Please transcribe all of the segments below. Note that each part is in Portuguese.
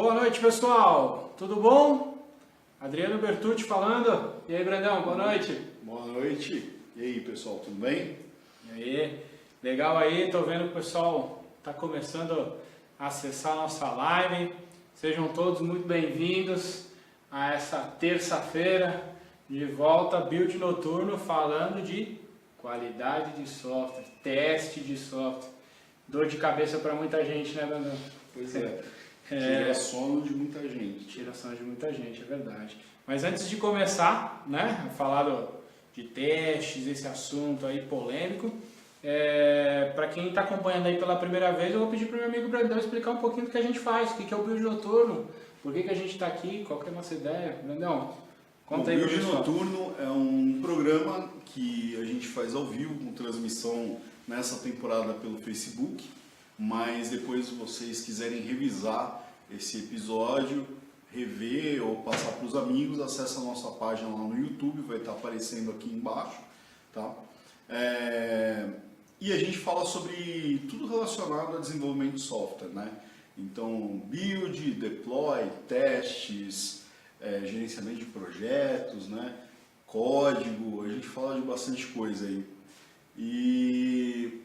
Boa noite, pessoal. Tudo bom? Adriano Bertucci falando. E aí, Brandão, boa noite. Boa noite. E aí, pessoal, tudo bem? E aí, legal aí. Tô vendo que o pessoal tá começando a acessar a nossa live. Sejam todos muito bem-vindos a essa terça-feira de volta, Build Noturno, falando de qualidade de software, teste de software. Dor de cabeça para muita gente, né, Brandão? Pois é. Tira sono de muita gente. Tira sono de muita gente, é verdade. Mas antes de começar, né, a falar de testes, esse assunto aí polêmico, para quem está acompanhando aí pela primeira vez, eu vou pedir para o meu amigo Brandão explicar um pouquinho do que a gente faz, o que é o Build Noturno, por que a gente está aqui, qual que é a nossa ideia. Brandão, conta aí para o Build pessoal. Noturno é um programa que a gente faz ao vivo, com transmissão nessa temporada pelo Facebook, mas depois vocês quiserem revisar esse episódio, rever ou passar para os amigos, acessa a nossa página lá no YouTube, vai estar aparecendo aqui embaixo, tá? E a gente fala sobre tudo relacionado a desenvolvimento de software, né? Então, build, deploy, testes, gerenciamento de projetos, né? Código, a gente fala de bastante coisa aí. E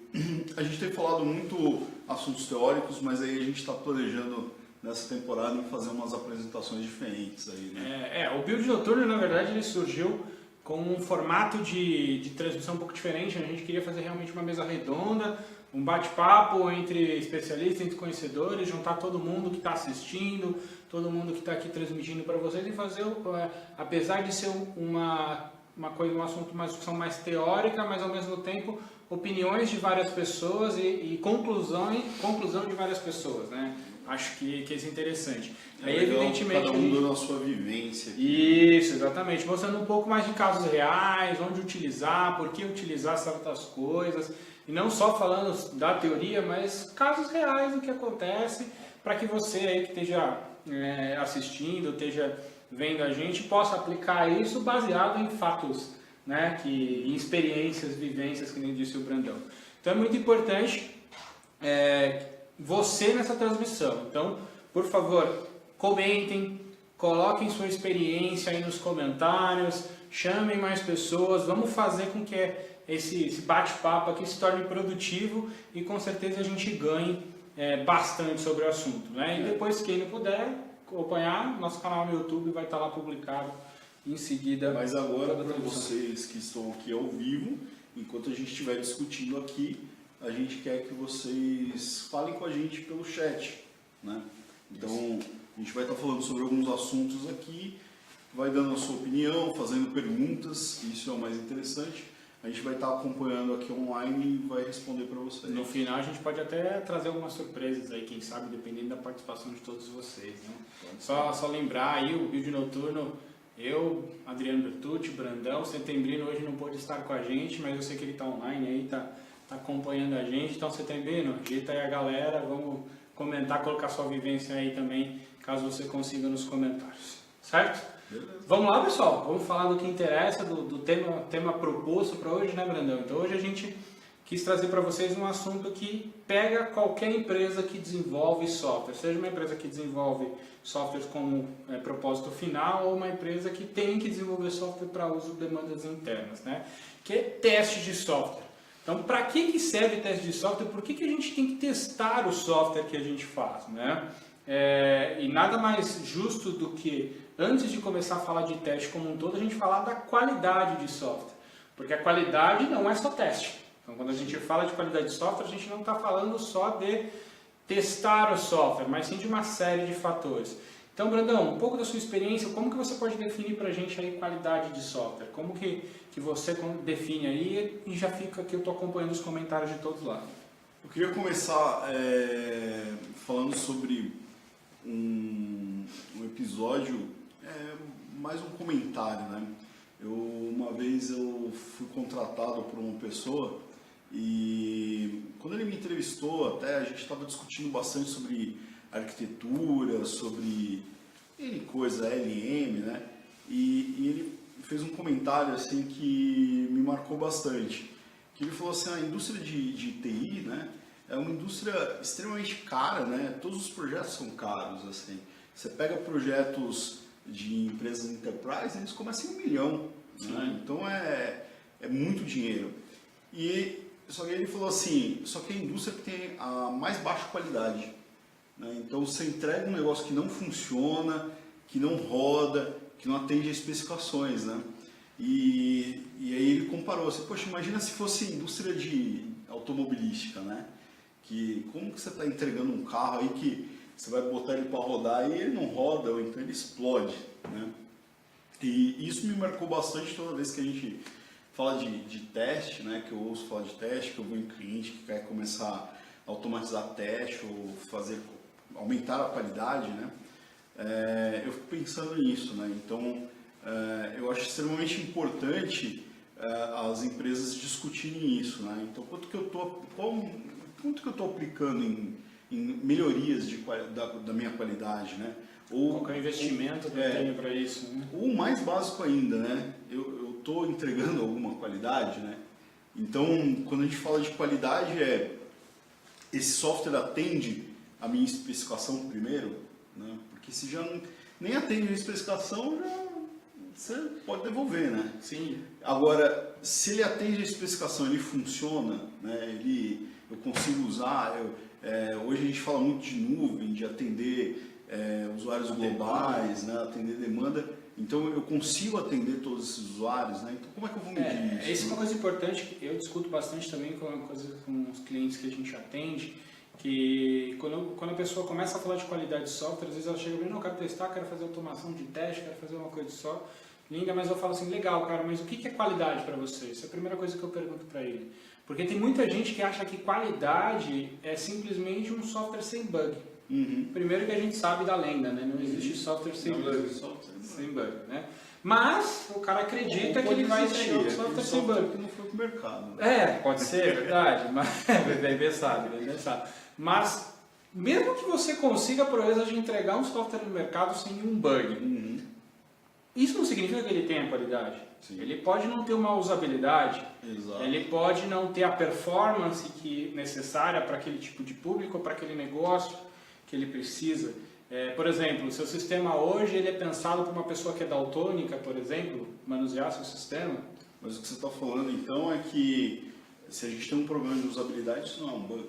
a gente tem falado muito assuntos teóricos, mas aí a gente está planejando nessa temporada em fazer umas apresentações diferentes aí, né? O Build Noturno, na verdade, ele surgiu com um formato de transmissão um pouco diferente. A gente queria fazer realmente uma mesa redonda, um bate-papo entre especialistas, entre conhecedores, juntar todo mundo que está assistindo, todo mundo que está aqui transmitindo para vocês e fazer, apesar de ser uma assunto, uma discussão mais teórica, mas ao mesmo tempo opiniões de várias pessoas e conclusão de várias pessoas, né? Acho que isso é interessante. Aí, evidentemente, cada um dando a sua vivência. Isso, exatamente. Mostrando um pouco mais de casos reais, onde utilizar, por que utilizar certas coisas. E não só falando da teoria, mas casos reais do que acontece, para que você aí que esteja assistindo, esteja vendo a gente, possa aplicar isso baseado em fatos, né? Em experiências, vivências, que nem disse o Brandão. Então é muito importante você nessa transmissão. Então, por favor, comentem, coloquem sua experiência aí nos comentários, chamem mais pessoas, vamos fazer com que esse bate-papo aqui se torne produtivo e com certeza a gente ganhe bastante sobre o assunto, né? E depois, quem não puder acompanhar, nosso canal no YouTube vai estar lá publicado em seguida. Mas agora, para vocês que estão aqui ao vivo, enquanto a gente estiver discutindo aqui, a gente quer que vocês falem com a gente pelo chat, né? Então, a gente vai estar falando sobre alguns assuntos aqui, vai dando a sua opinião, fazendo perguntas, isso é o mais interessante. A gente vai estar acompanhando aqui online e vai responder para vocês. No final a gente pode até trazer algumas surpresas aí, quem sabe, dependendo da participação de todos vocês, né? Só lembrar aí, o Build Noturno, eu, Adriano Bertucci, Brandão, Setembrino hoje não pôde estar com a gente, mas eu sei que ele está online aí, tá acompanhando a gente. Então, Setembrino, ajeita aí a galera, vamos comentar, colocar sua vivência aí também, caso você consiga nos comentários, certo? Beleza. Vamos lá, pessoal, vamos falar do que interessa, do tema proposto para hoje, né, Brandão? Então, hoje a gente quis trazer para vocês um assunto que pega qualquer empresa que desenvolve software, seja uma empresa que desenvolve software como propósito final ou uma empresa que tem que desenvolver software para uso de demandas internas, né? Que é teste de software. Então, para que serve teste de software? Por que a gente tem que testar o software que a gente faz, né? E nada mais justo do que, antes de começar a falar de teste como um todo, a gente falar da qualidade de software. Porque a qualidade não é só teste. Então, quando a gente fala de qualidade de software, a gente não está falando só de testar o software, mas sim de uma série de fatores. Então, Brandão, um pouco da sua experiência, como que você pode definir para a gente aí qualidade de software? Como que você define aí? E já fica que eu estou acompanhando os comentários de todos lá. Eu queria começar falando sobre um episódio, mais um comentário, né? Uma vez eu fui contratado por uma pessoa e quando ele me entrevistou, até a gente estava discutindo bastante sobre arquitetura, sobre coisa LM, né? E ele fez um comentário assim que me marcou bastante. Que ele falou assim, a indústria de TI, né, é uma indústria extremamente cara, né? Todos os projetos são caros, assim. Você pega projetos de empresas enterprise, eles começam em 1 milhão. Né? Então é muito dinheiro. Só que ele falou assim, só que a indústria tem a mais baixa qualidade. Né? Então você entrega um negócio que não funciona, que não roda, que não atende às especificações. Né? E aí ele comparou assim, poxa, imagina se fosse indústria de automobilística, né? Que como que você está entregando um carro aí que você vai botar ele para rodar e ele não roda, ou então ele explode, né? E isso me marcou bastante toda vez que a gente fala de teste, né? Que eu ouço falar de teste, que eu vou em cliente que quer começar a automatizar teste ou aumentar a qualidade, né? Eu fico pensando nisso, né? Então, eu acho extremamente importante as empresas discutirem isso, né? Então, quanto que eu estou aplicando em melhorias da minha qualidade, né? Qual é o investimento que eu tenho para isso? Né? O mais básico ainda, né? Eu estou entregando alguma qualidade, né? Então, quando a gente fala de qualidade, esse software atende a minha especificação primeiro, né? Porque se já nem atende a minha especificação, você pode devolver, né? Sim. Agora, se ele atende a especificação, ele funciona, né? Eu consigo usar. Hoje a gente fala muito de nuvem, de atender usuários globais, né? Atender demanda. Então eu consigo atender todos esses usuários, né? Então como é que eu vou medir isso? Essa é uma coisa importante que eu discuto bastante também com os clientes que a gente atende, que quando a pessoa começa a falar de qualidade de software, às vezes ela chega e diz, não, eu quero testar, quero fazer automação de teste, quero fazer uma coisa só. Linda, mas eu falo assim, legal, cara, mas o que é qualidade para você? Essa é a primeira coisa que eu pergunto para ele. Porque tem muita gente que acha que qualidade é simplesmente um software sem bug. Uhum. Primeiro que a gente sabe da lenda, né? Não existe software sem bug. Sem bug, né? Mas o cara acredita que ele vai existir um software sem bug. Que não foi pro mercado. Né? Pode ser, é verdade. Mas bem sabe. Mas mesmo que você consiga a proeza de entregar um software no mercado sem um bug, isso não significa que ele tenha qualidade. Sim. Ele pode não ter uma usabilidade, exato, ele pode não ter a performance necessária para aquele tipo de público, para aquele negócio que ele precisa. Por exemplo, o seu sistema hoje ele é pensado para uma pessoa que é daltônica, por exemplo, manusear seu sistema. Mas o que você está falando então é que se a gente tem um problema de usabilidade, isso não é um bug.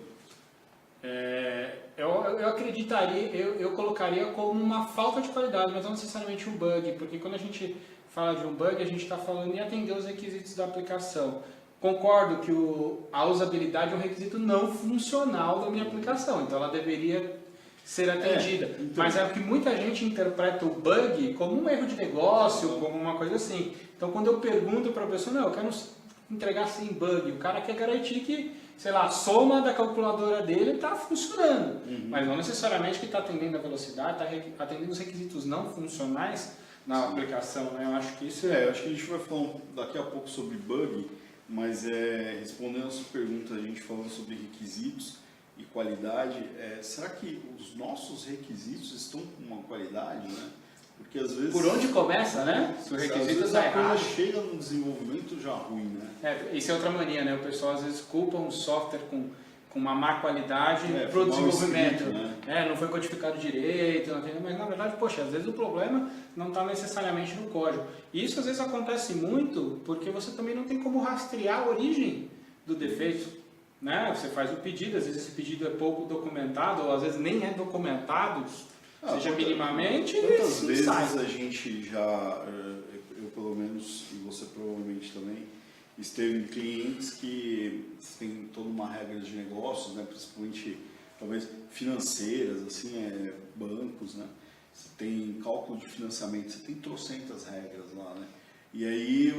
Eu acreditaria, eu colocaria como uma falta de qualidade, mas não necessariamente um bug, porque quando a gente fala de um bug, a gente está falando em atender os requisitos da aplicação. Concordo que a usabilidade é um requisito não funcional da minha aplicação, então ela deveria ser atendida. Então, mas é que muita gente interpreta o bug como um erro de negócio, como uma coisa assim. Então quando eu pergunto para a pessoa, não, eu quero entregar sem bug, o cara quer garantir que, sei lá, a soma da calculadora dele está funcionando, mas não necessariamente que está atendendo a velocidade, está atendendo os requisitos não funcionais na aplicação, né? Eu acho que isso eu acho que a gente vai falar daqui a pouco sobre bug, mas respondendo a sua pergunta, a gente falando sobre requisitos e qualidade, será que os nossos requisitos estão com uma qualidade, né? Porque às vezes... Por onde começa, né? Se o requisito está errado... chega no desenvolvimento já ruim, né? Isso é outra mania, né? O pessoal às vezes culpa um software com uma má qualidade para o desenvolvimento. Escrito, né? Não foi codificado direito, mas na verdade, poxa, às vezes o problema não está necessariamente no código. E isso às vezes acontece muito porque você também não tem como rastrear a origem do defeito. Né? Você faz o pedido, às vezes esse pedido é pouco documentado, ou às vezes nem é documentado, seja minimamente. Quantas vezes a gente já, eu pelo menos, e você provavelmente também, esteve em clientes que tem toda uma regra de negócios, né? Principalmente talvez financeiras, assim, bancos, né? Você tem cálculo de financiamento, você tem trocentas regras lá, né? E aí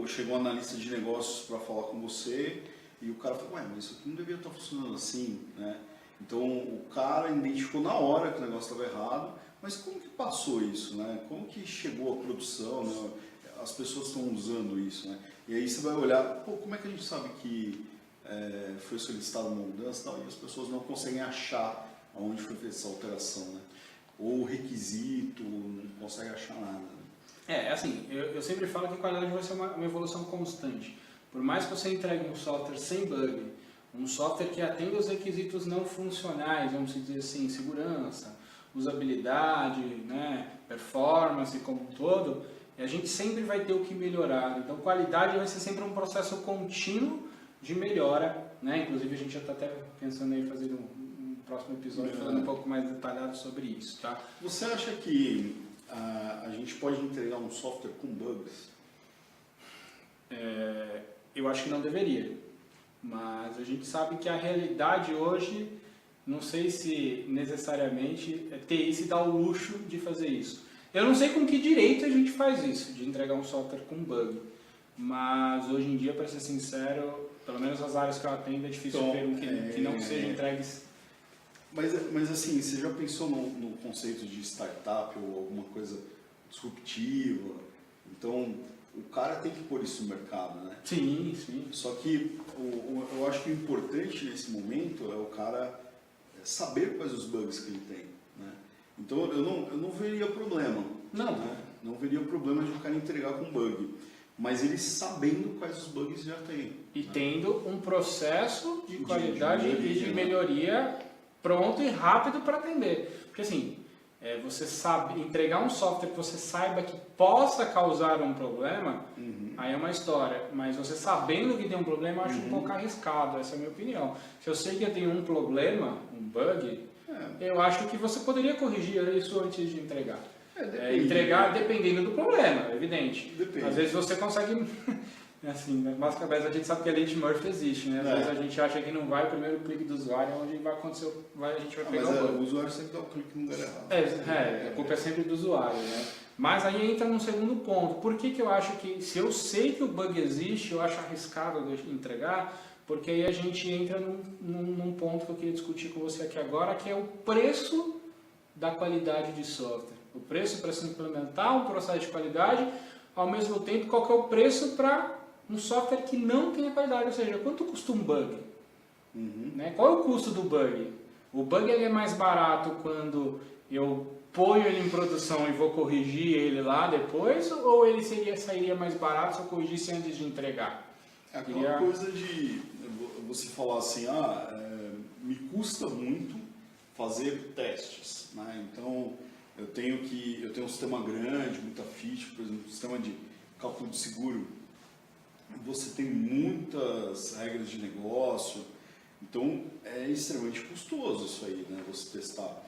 chegou um analista de negócios para falar com você e o cara falou, mas isso aqui não devia estar funcionando assim, né? Então o cara identificou na hora que o negócio estava errado, mas como que passou isso, né? Como que chegou a produção, né? As pessoas estão usando isso, né? E aí você vai olhar, como é que a gente sabe que foi solicitada uma mudança e tal, e as pessoas não conseguem achar aonde foi feita essa alteração, né? Ou o requisito, não consegue achar nada. Né? Assim, eu sempre falo que a qualidade vai ser uma evolução constante. Por mais que você entregue um software sem bug, um software que atenda os requisitos não funcionais, vamos dizer assim, segurança, usabilidade, né, performance como um todo, a gente sempre vai ter o que melhorar. Então, qualidade vai ser sempre um processo contínuo de melhora, né? Inclusive, a gente já está até pensando em fazer um próximo episódio falando um pouco mais detalhado sobre isso, tá? Você acha que a gente pode entregar um software com bugs? Eu acho que não deveria, mas a gente sabe que a realidade hoje, não sei se necessariamente TI se dá o luxo de fazer isso. Eu não sei com que direito a gente faz isso, de entregar um software com bug, mas hoje em dia, para ser sincero, pelo menos as áreas que eu atendo, é difícil ver um que não sejam entregues. Mas assim, você já pensou no conceito de startup ou alguma coisa disruptiva? Então, o cara tem que pôr isso no mercado, né? Sim, sim. Só que eu acho que o importante nesse momento é o cara saber quais os bugs que ele tem, né? Então, eu não veria problema. Não. Né? Não veria problema de o cara entregar com bug. Mas ele sabendo quais os bugs já tem. E né? tendo um processo de qualidade e de né? melhoria pronto e rápido para atender. Porque assim, você sabe entregar um software que você saiba que possa causar um problema, aí é uma história. Mas você sabendo que tem um problema, eu acho um pouco arriscado, essa é a minha opinião. Se eu sei que eu tenho um problema, um bug, eu acho que você poderia corrigir isso antes de entregar. Entregar dependendo do problema, é evidente. Depende. Às vezes você consegue... Assim, mas cabeça a gente sabe que a lei de Murphy existe, né? Às vezes a gente acha que não vai, o primeiro clique do usuário, onde vai acontecer, a gente vai pegar o bug. O usuário sempre dá o clique no lugar errado. A culpa é sempre do usuário, né? Mas aí entra num segundo ponto. Por que eu acho que, se eu sei que o bug existe, eu acho arriscado de entregar? Porque aí a gente entra num ponto que eu queria discutir com você aqui agora, que é o preço da qualidade de software. O preço para se implementar um processo de qualidade, ao mesmo tempo, qual que é o preço para um software que não tem a qualidade, ou seja, quanto custa um bug? Né? Qual é o custo do bug? O bug ele é mais barato quando eu ponho ele em produção e vou corrigir ele lá depois, ou ele sairia mais barato se eu corrigisse antes de entregar? É aquela coisa de você falar assim, me custa muito fazer testes, né? Então eu tenho um sistema grande, muita feature, por exemplo, um sistema de cálculo de seguro, você tem muitas regras de negócio, então é extremamente custoso isso aí, né? Você testar.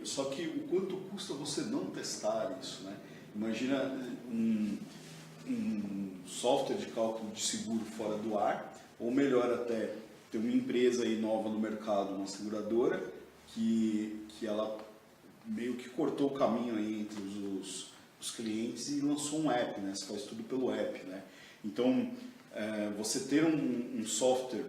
Só que o quanto custa você não testar isso, né? Imagina um software de cálculo de seguro fora do ar, ou melhor até, ter uma empresa aí nova no mercado, uma seguradora, que ela meio que cortou o caminho aí entre os clientes e lançou um app, né? Você faz tudo pelo app, né? Então, você ter um software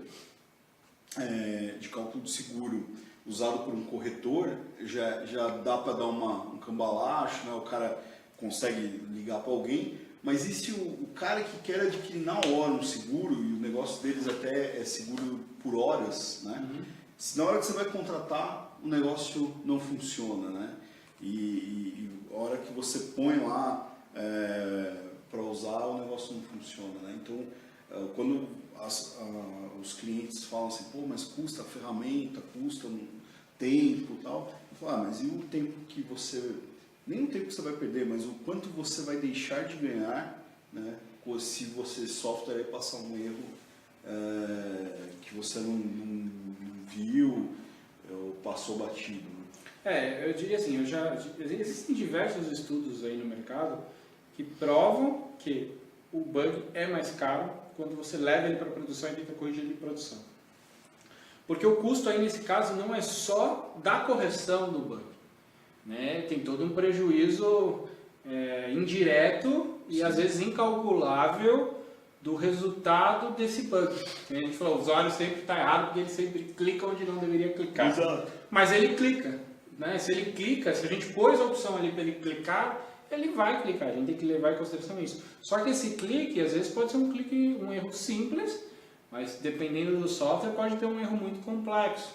de cálculo de seguro usado por um corretor já dá para dar um cambalacho, né? O cara consegue ligar para alguém, mas e se o cara que quer adquirir na hora um seguro, e o negócio deles até é seguro por horas, né? Se na hora que você vai contratar, o negócio não funciona, né? E a hora que você põe lá para usar, o negócio não funciona, né? Então, quando os clientes falam assim, pô, mas custa a ferramenta, custa um tempo e tal, eu falo, mas e o tempo que você... Nem o tempo que você vai perder, mas o quanto você vai deixar de ganhar, né, se você software aí passar um erro que você não viu ou passou batido. Né? Eu diria assim, existem diversos estudos aí no mercado que provam que o bug é mais caro quando você leva ele para a produção e tenta corrigir ele em produção. Porque o custo aí nesse caso não é só da correção do bug. Né? Tem todo um prejuízo indireto e às vezes incalculável do resultado desse bug. A gente falou, o usuário sempre está errado porque ele sempre clica onde não deveria clicar. Exato. Mas ele clica. Né? Se ele clica, se a gente pôs a opção ali para ele clicar, ele vai clicar. A gente tem que levar em consideração isso. Só que esse clique, às vezes pode ser um erro simples, mas dependendo do software pode ter um erro muito complexo.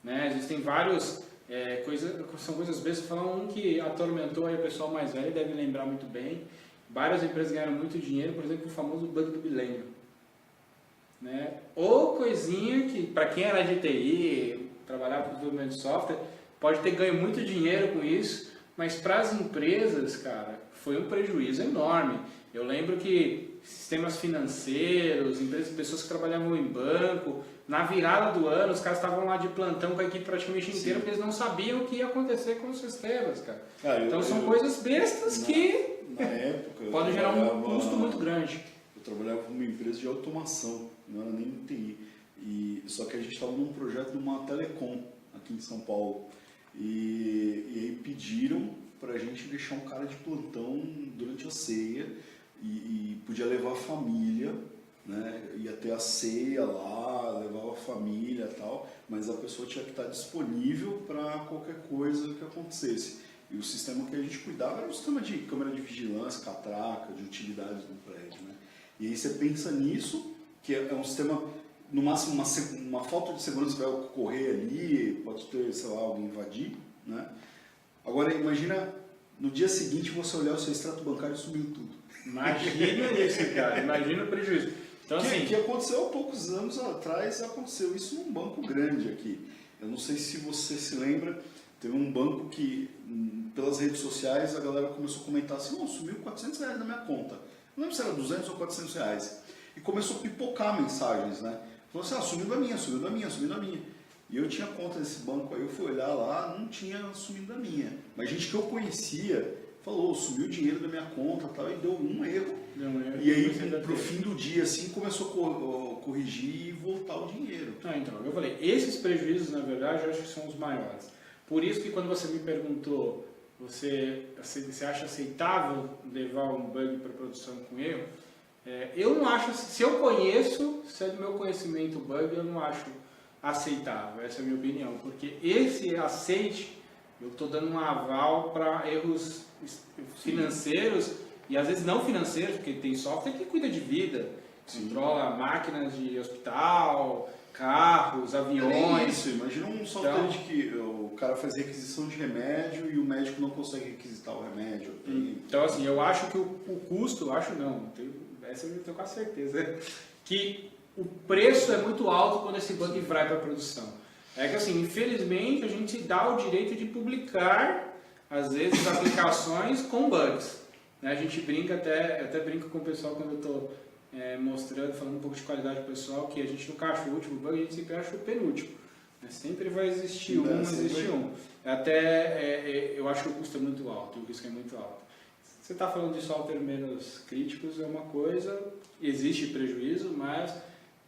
Né? Existem vários... são coisas bestas. Falar um que atormentou aí o pessoal mais velho, deve lembrar muito bem. Várias empresas ganharam muito dinheiro, por exemplo, o famoso bug do milênio. Né? Ou coisinha que, para quem era de TI, trabalhava com desenvolvimento de software, pode ter ganho muito dinheiro com isso, mas para as empresas, cara, foi um prejuízo enorme. Eu lembro que sistemas financeiros, pessoas que trabalhavam em banco, na virada do ano, os caras estavam lá de plantão com a equipe praticamente inteira, porque eles não sabiam o que ia acontecer com os sistemas, cara. Então são coisas bestas que na época, podem gerar um custo muito grande. Eu trabalhava com uma empresa de automação, não era nem TI. Só que a gente estava num projeto de uma telecom aqui em São Paulo. E aí pediram para a gente deixar um cara de plantão durante a ceia e podia levar a família, né? Ia ter a ceia lá, levava a família e tal, mas a pessoa tinha que estar disponível para qualquer coisa que acontecesse. E o sistema que a gente cuidava era um sistema de câmera de vigilância, catraca, de utilidades do prédio, né? E aí você pensa nisso, que é um sistema, no máximo uma falta de segurança vai ocorrer ali, pode ter, sei lá, alguém invadir, né? Agora imagina no dia seguinte você olhar o seu extrato bancário e sumiu tudo. Imagina isso, cara, imagina o prejuízo. Então, assim, que aconteceu há poucos anos atrás, aconteceu isso num banco grande aqui. Eu não sei se você se lembra, teve um banco que, pelas redes sociais, a galera começou a comentar assim, sumiu R$400 na minha conta. Não lembro se era 200 ou R$400. E começou a pipocar mensagens, né? Falou assim, sumiu da minha, sumiu da minha, sumiu da minha. E eu tinha conta desse banco aí, eu fui olhar lá, não tinha sumido da minha. Mas gente que eu conhecia falou, sumiu o dinheiro da minha conta e tal, e deu um erro. E aí, pro fim do dia, assim, começou a corrigir e voltar o dinheiro. Então, eu falei, esses prejuízos, na verdade, eu acho que são os maiores. Por isso que quando você me perguntou, você acha aceitável levar um bug para produção com erro? Eu não acho, se eu conheço, se é do meu conhecimento o bug, eu não acho aceitável, essa é a minha opinião, porque esse aceite, eu estou dando um aval para erros financeiros e às vezes não financeiros, porque tem software que cuida de vida, controla máquinas de hospital, carros, aviões. Isso, imagina um software de que o cara faz requisição de remédio e o médico não consegue requisitar o remédio. Então, assim, eu acho que o custo, essa eu tenho quase certeza, que o preço é muito alto quando esse bug vai para a produção. É que, assim, infelizmente, a gente dá o direito de publicar, às vezes, aplicações com bugs. Né? A gente brinca, eu até brinco com o pessoal quando eu estou mostrando, falando um pouco de qualidade pessoal, que a gente nunca acha o último bug, a gente sempre acha o penúltimo. Né? Sempre vai existir um. Eu acho que o custo é muito alto, o risco é muito alto. Você está falando de software menos críticos, é uma coisa, existe prejuízo, mas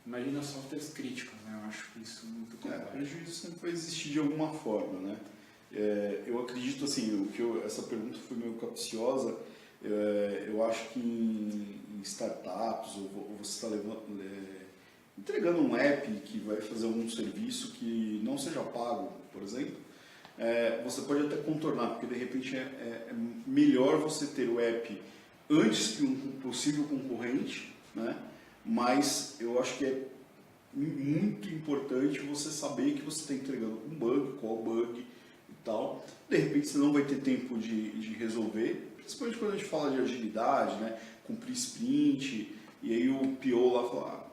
imagina softwares críticos, né? Eu acho isso muito complexo. Prejuízo sempre vai existir de alguma forma, né? Eu acredito, assim, essa pergunta foi meio capciosa, eu acho que em startups, ou você está entregando um app que vai fazer algum serviço que não seja pago, por exemplo, você pode até contornar, porque de repente é melhor você ter o app antes que um possível concorrente, né? Mas eu acho que é muito importante você saber que você está entregando um bug, qual bug e tal. De repente você não vai ter tempo de resolver, principalmente quando a gente fala de agilidade, né? Cumprir sprint, e aí o PO lá fala,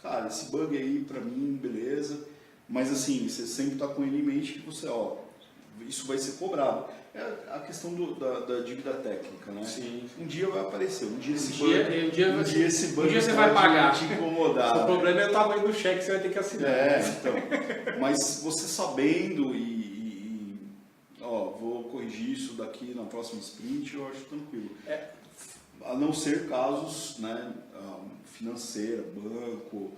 cara, esse bug aí pra mim, beleza, mas assim, você sempre está com ele em mente que você, isso vai ser cobrado. É a questão da dívida técnica, né? Sim. Um dia vai aparecer, um dia esse bug você vai pagar. Te incomodar. O problema é o tamanho do cheque que você vai ter que assinar. Então. Mas você sabendo vou corrigir isso daqui na próxima sprint, eu acho tranquilo. A não ser casos, né, financeiro, banco,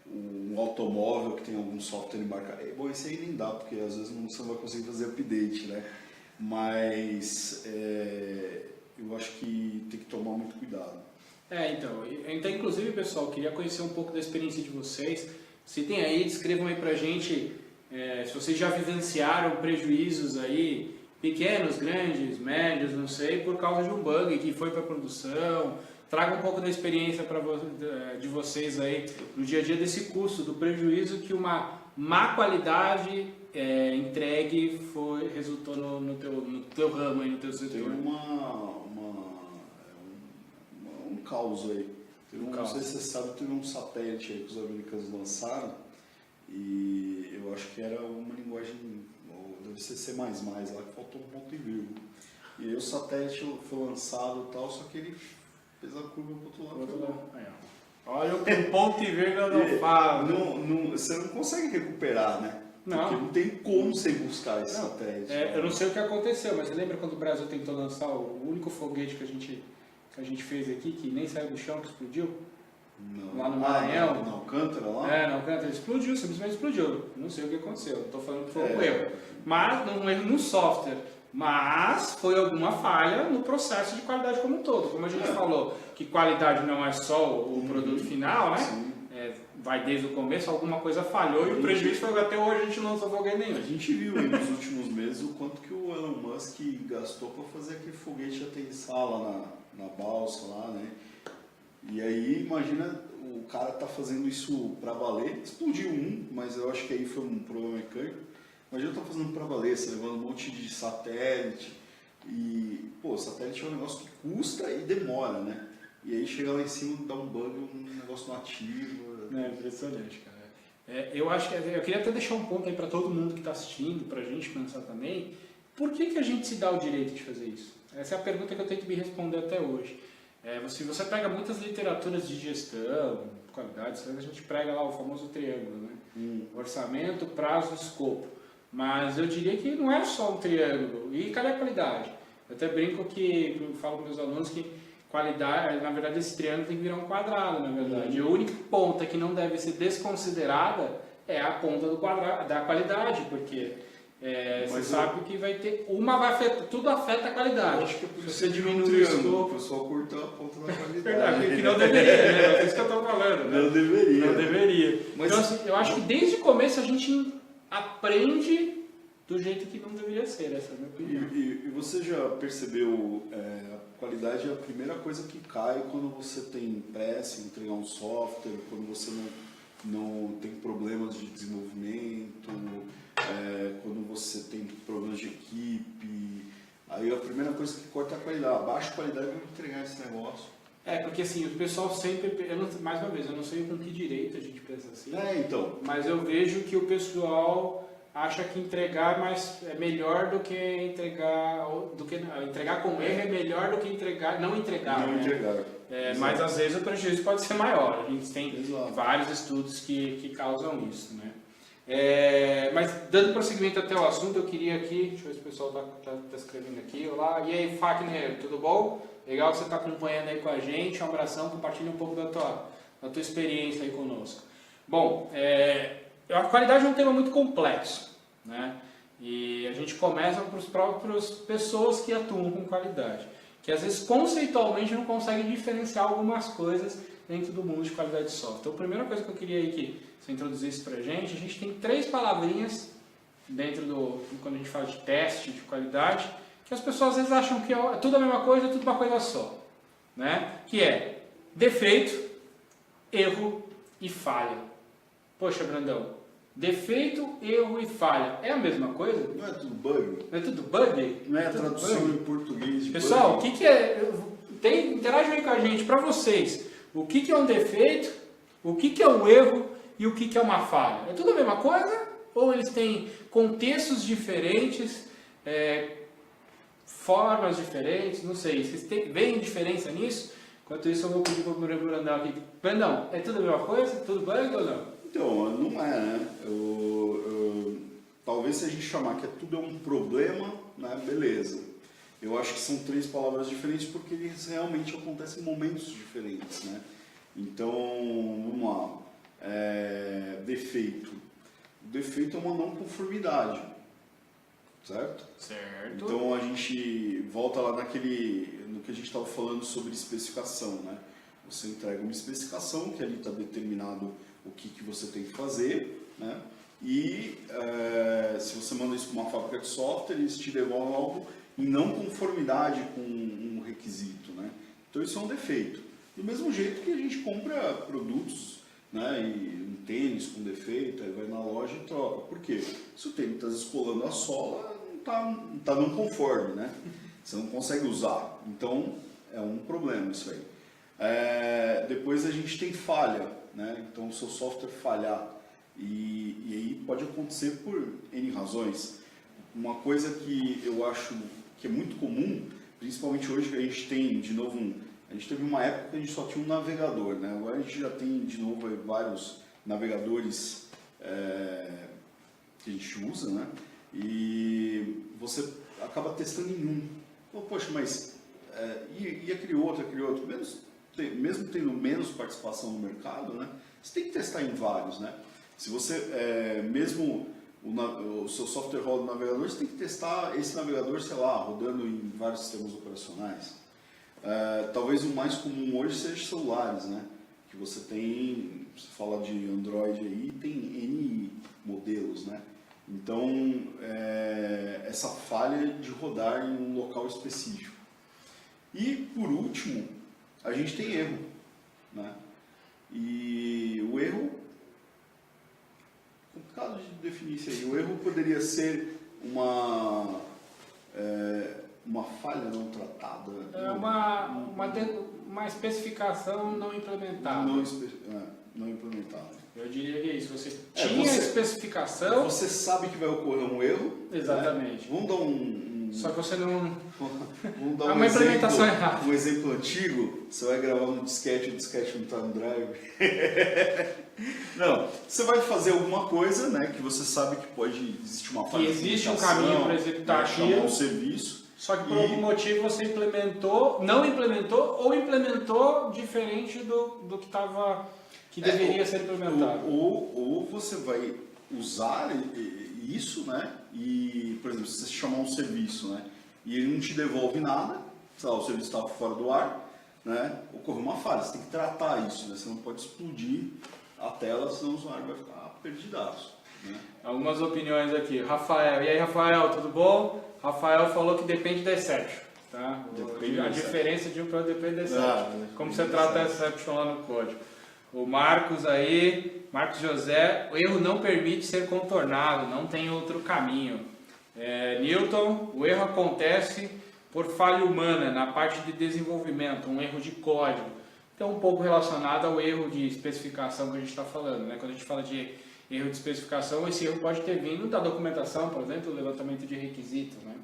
um automóvel que tem algum software embarcado. Bom, esse aí nem dá, porque às vezes você não vai conseguir fazer update, né? Mas eu acho que tem que tomar muito cuidado. Então, inclusive, pessoal, queria conhecer um pouco da experiência de vocês. Se tem aí, descrevam aí pra gente se vocês já vivenciaram prejuízos aí, pequenos, grandes, médios, não sei, por causa de um bug que foi para produção. Traga um pouco da experiência de vocês aí no dia a dia desse custo, do prejuízo que uma má qualidade entregue resultou no teu ramo, aí, no teu setor. Tem um caos aí. Não sei se você sabe, teve um satélite aí que os americanos lançaram e eu acho que era uma linguagem, ou deve ser C++, lá que faltou um ponto e vírgula. E aí o satélite foi lançado e tal, só que ele fez a curva pro outro lado. Olha o que o ponto e vírgula não fala. Você não consegue recuperar, né? Não. Porque não tem como você buscar esse satélite. Eu não sei o que aconteceu, mas você lembra quando o Brasil tentou lançar o único foguete que a gente fez aqui, que nem saiu do chão, que explodiu? Não. Lá no Maranhão. Na Alcântara lá? Na Alcântara explodiu, simplesmente explodiu. Não sei o que aconteceu, estou falando que foi um erro. Mas, não um erro no software. Mas foi alguma falha no processo de qualidade como um todo. Como a gente falou, que qualidade não é só o produto final, né? Vai desde o começo, alguma coisa falhou e o prejuízo foi até hoje a gente não lançou foguete nenhum. A gente viu aí nos últimos meses o quanto que o Elon Musk gastou para fazer aquele foguete aterrissar lá na balsa lá, né? E aí, imagina, o cara tá fazendo isso para valer, explodiu mas eu acho que aí foi um problema mecânico. Imagina tá fazendo para valer, você levando um monte de satélite e, pô, satélite é um negócio que custa e demora, né? E aí chega lá em cima, dá um bug, um negócio não ativa. É impressionante, cara. Eu acho que eu queria até deixar um ponto aí para todo mundo que está assistindo, para a gente pensar também, por que a gente se dá o direito de fazer isso? Essa é a pergunta que eu tenho que me responder até hoje. Se você pega muitas literaturas de gestão, qualidade, a gente prega lá o famoso triângulo, né? Orçamento, prazo, escopo. Mas eu diria que não é só um triângulo. E cadê a qualidade? Eu até brinco que, eu falo com meus alunos que qualidade, na verdade esse triângulo tem que virar um quadrado, na verdade. E a única ponta que não deve ser desconsiderada é a ponta do quadrado, da qualidade, porque você sabe que vai ter, tudo afeta a qualidade. Eu acho que é por isso você que diminui o triângulo, escopo. o pessoal curta a ponta da qualidade. Verdade, que não deveria, né? É isso que eu estou falando. Né? Não deveria. Não deveria. Mas, então, assim, eu acho que desde o começo a gente aprende do jeito que não deveria ser, essa é a minha opinião. E você já percebeu, a qualidade é a primeira coisa que cai quando você tem pressa em entregar um software, quando você não tem problemas de desenvolvimento, quando você tem problemas de equipe. Aí a primeira coisa que corta é a qualidade. Baixa qualidade para entregar esse negócio. Porque assim, o pessoal sempre, mais uma vez, eu não sei com que direito a gente pensa assim, então. Mas eu vejo que o pessoal acha que entregar é melhor do que entregar com erro é melhor do que não entregar. Não né? entregar. Mas às vezes o prejuízo pode ser maior. A gente tem Exato. vários estudos que causam isso. Né? Mas dando prosseguimento até o assunto, eu queria aqui, deixa eu ver se o pessoal está escrevendo aqui. Olá, e aí Fagner, tudo bom? Legal que você está acompanhando aí com a gente, um abração, compartilha um pouco da tua experiência aí conosco. Bom, a qualidade é um tema muito complexo, né? E a gente começa para os próprios pessoas que atuam com qualidade, que às vezes conceitualmente não conseguem diferenciar algumas coisas dentro do mundo de qualidade de software. Então a primeira coisa que eu queria aí que você introduzisse para a gente tem 3 palavrinhas dentro quando a gente fala de teste de qualidade, que as pessoas às vezes acham que é tudo a mesma coisa, tudo uma coisa só, né? Que é defeito, erro e falha. Poxa, Brandão, defeito, erro e falha é a mesma coisa? Não é tudo bug? Não é tudo bug? Não é a tradução em português de Pessoal, bug? o que é... Interage aí com a gente, para vocês, o que é um defeito, o que é um erro e o que é uma falha? É tudo a mesma coisa? Ou eles têm contextos diferentes, formas diferentes, não sei, vocês veem diferença nisso? Enquanto isso eu vou pedir para o Brandão aqui. Brandão, é tudo a mesma coisa? Tudo bug ou não? Então, não é, né? Talvez se a gente chamar que tudo é um problema, né? Beleza. Eu acho que são 3 palavras diferentes porque eles realmente acontecem em momentos diferentes, né? Então, vamos lá. Defeito. O defeito é uma não conformidade, certo? Certo. Então a gente volta lá no que a gente estava falando sobre especificação, né? Você entrega uma especificação que ali está determinado o que você tem que fazer, né? E se você manda isso para uma fábrica de software, eles te devolvem algo em não conformidade com um requisito, né? Então isso é um defeito. Do mesmo jeito que a gente compra produtos, né? E um tênis com defeito, aí vai na loja e troca. Por quê? Se o tênis está descolando a sola, não está não conforme, né? Você não consegue usar. Então é um problema isso aí. Depois a gente tem falha, né? Então o seu software falhar. E aí pode acontecer por N razões. uma coisa que eu acho que é muito comum, principalmente hoje que a gente tem, de novo, a gente teve uma época que a gente só tinha um navegador, né? Agora a gente já tem, de novo, vários navegadores que a gente usa, né? E você acaba testando em um. Poxa, mas e aquele outro? Mesmo tendo menos participação no mercado, né? Você tem que testar em vários, né? Se você, mesmo o seu software roda no navegador, você tem que testar esse navegador, sei lá, rodando em vários sistemas operacionais. Talvez o mais comum hoje seja celulares, né? Que você tem, você fala de Android aí, tem N modelos, né? Então, essa falha de rodar em um local específico. E, por último, a gente tem erro, né? E o erro, complicado de definir isso aí, o erro poderia ser uma falha não tratada. Uma especificação não implementada. Não implementada. Eu diria que é isso. Você tinha especificação. Você sabe que vai ocorrer um erro. Exatamente. Né? Vamos dar Só que você não. Vamos dar uma implementação errada. Um exemplo antigo. Você vai gravar no disquete, o disquete não está no drive. Não, você vai fazer alguma coisa, né, que você sabe que pode existir uma falha. Que existe um caminho para executar aquilo. Um serviço. Só que por algum motivo você não implementou ou implementou diferente do que estava. Que deveria ser implementado. Ou você vai usar isso, né? E, por exemplo, se você chamar um serviço, né? E ele não te devolve nada, sei lá, o serviço estava fora do ar, né? Ocorreu uma falha, você tem que tratar isso, né? Você não pode explodir a tela, senão o usuário vai ficar perdidaço. Né? Algumas opiniões aqui. Rafael, e aí Rafael, tudo bom? Rafael falou que depende da exception. Tá? A diferença de um para outro depende da exception. Como você trata a exception lá no código. O Marcos aí, Marcos José, o erro não permite ser contornado, não tem outro caminho. Newton, o erro acontece por falha humana na parte de desenvolvimento, um erro de código. Então, um pouco relacionado ao erro de especificação que a gente está falando. Né? Quando a gente fala de erro de especificação, esse erro pode ter vindo da documentação, por exemplo, do levantamento de requisitos. Né?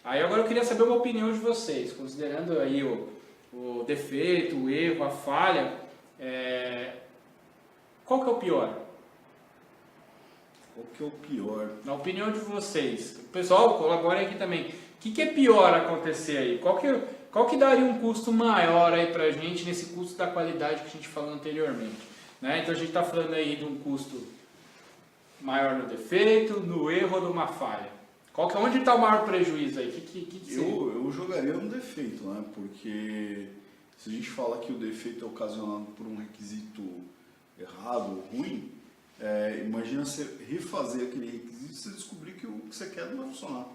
Aí agora eu queria saber uma opinião de vocês, considerando aí o defeito, o erro, a falha. Qual que é o pior? Qual que é o pior? Na opinião de vocês. O pessoal, colabore aqui também. O que é pior acontecer aí? Qual que daria um custo maior aí pra gente nesse custo da qualidade que a gente falou anteriormente? Né? Então a gente está falando aí de um custo maior no defeito, no erro ou numa falha. Onde está o maior prejuízo aí? Eu jogaria no defeito, né? Porque se a gente fala que o defeito é ocasionado por um requisito errado ou ruim, imagina você refazer aquele requisito e você descobrir que o que você quer não vai funcionar.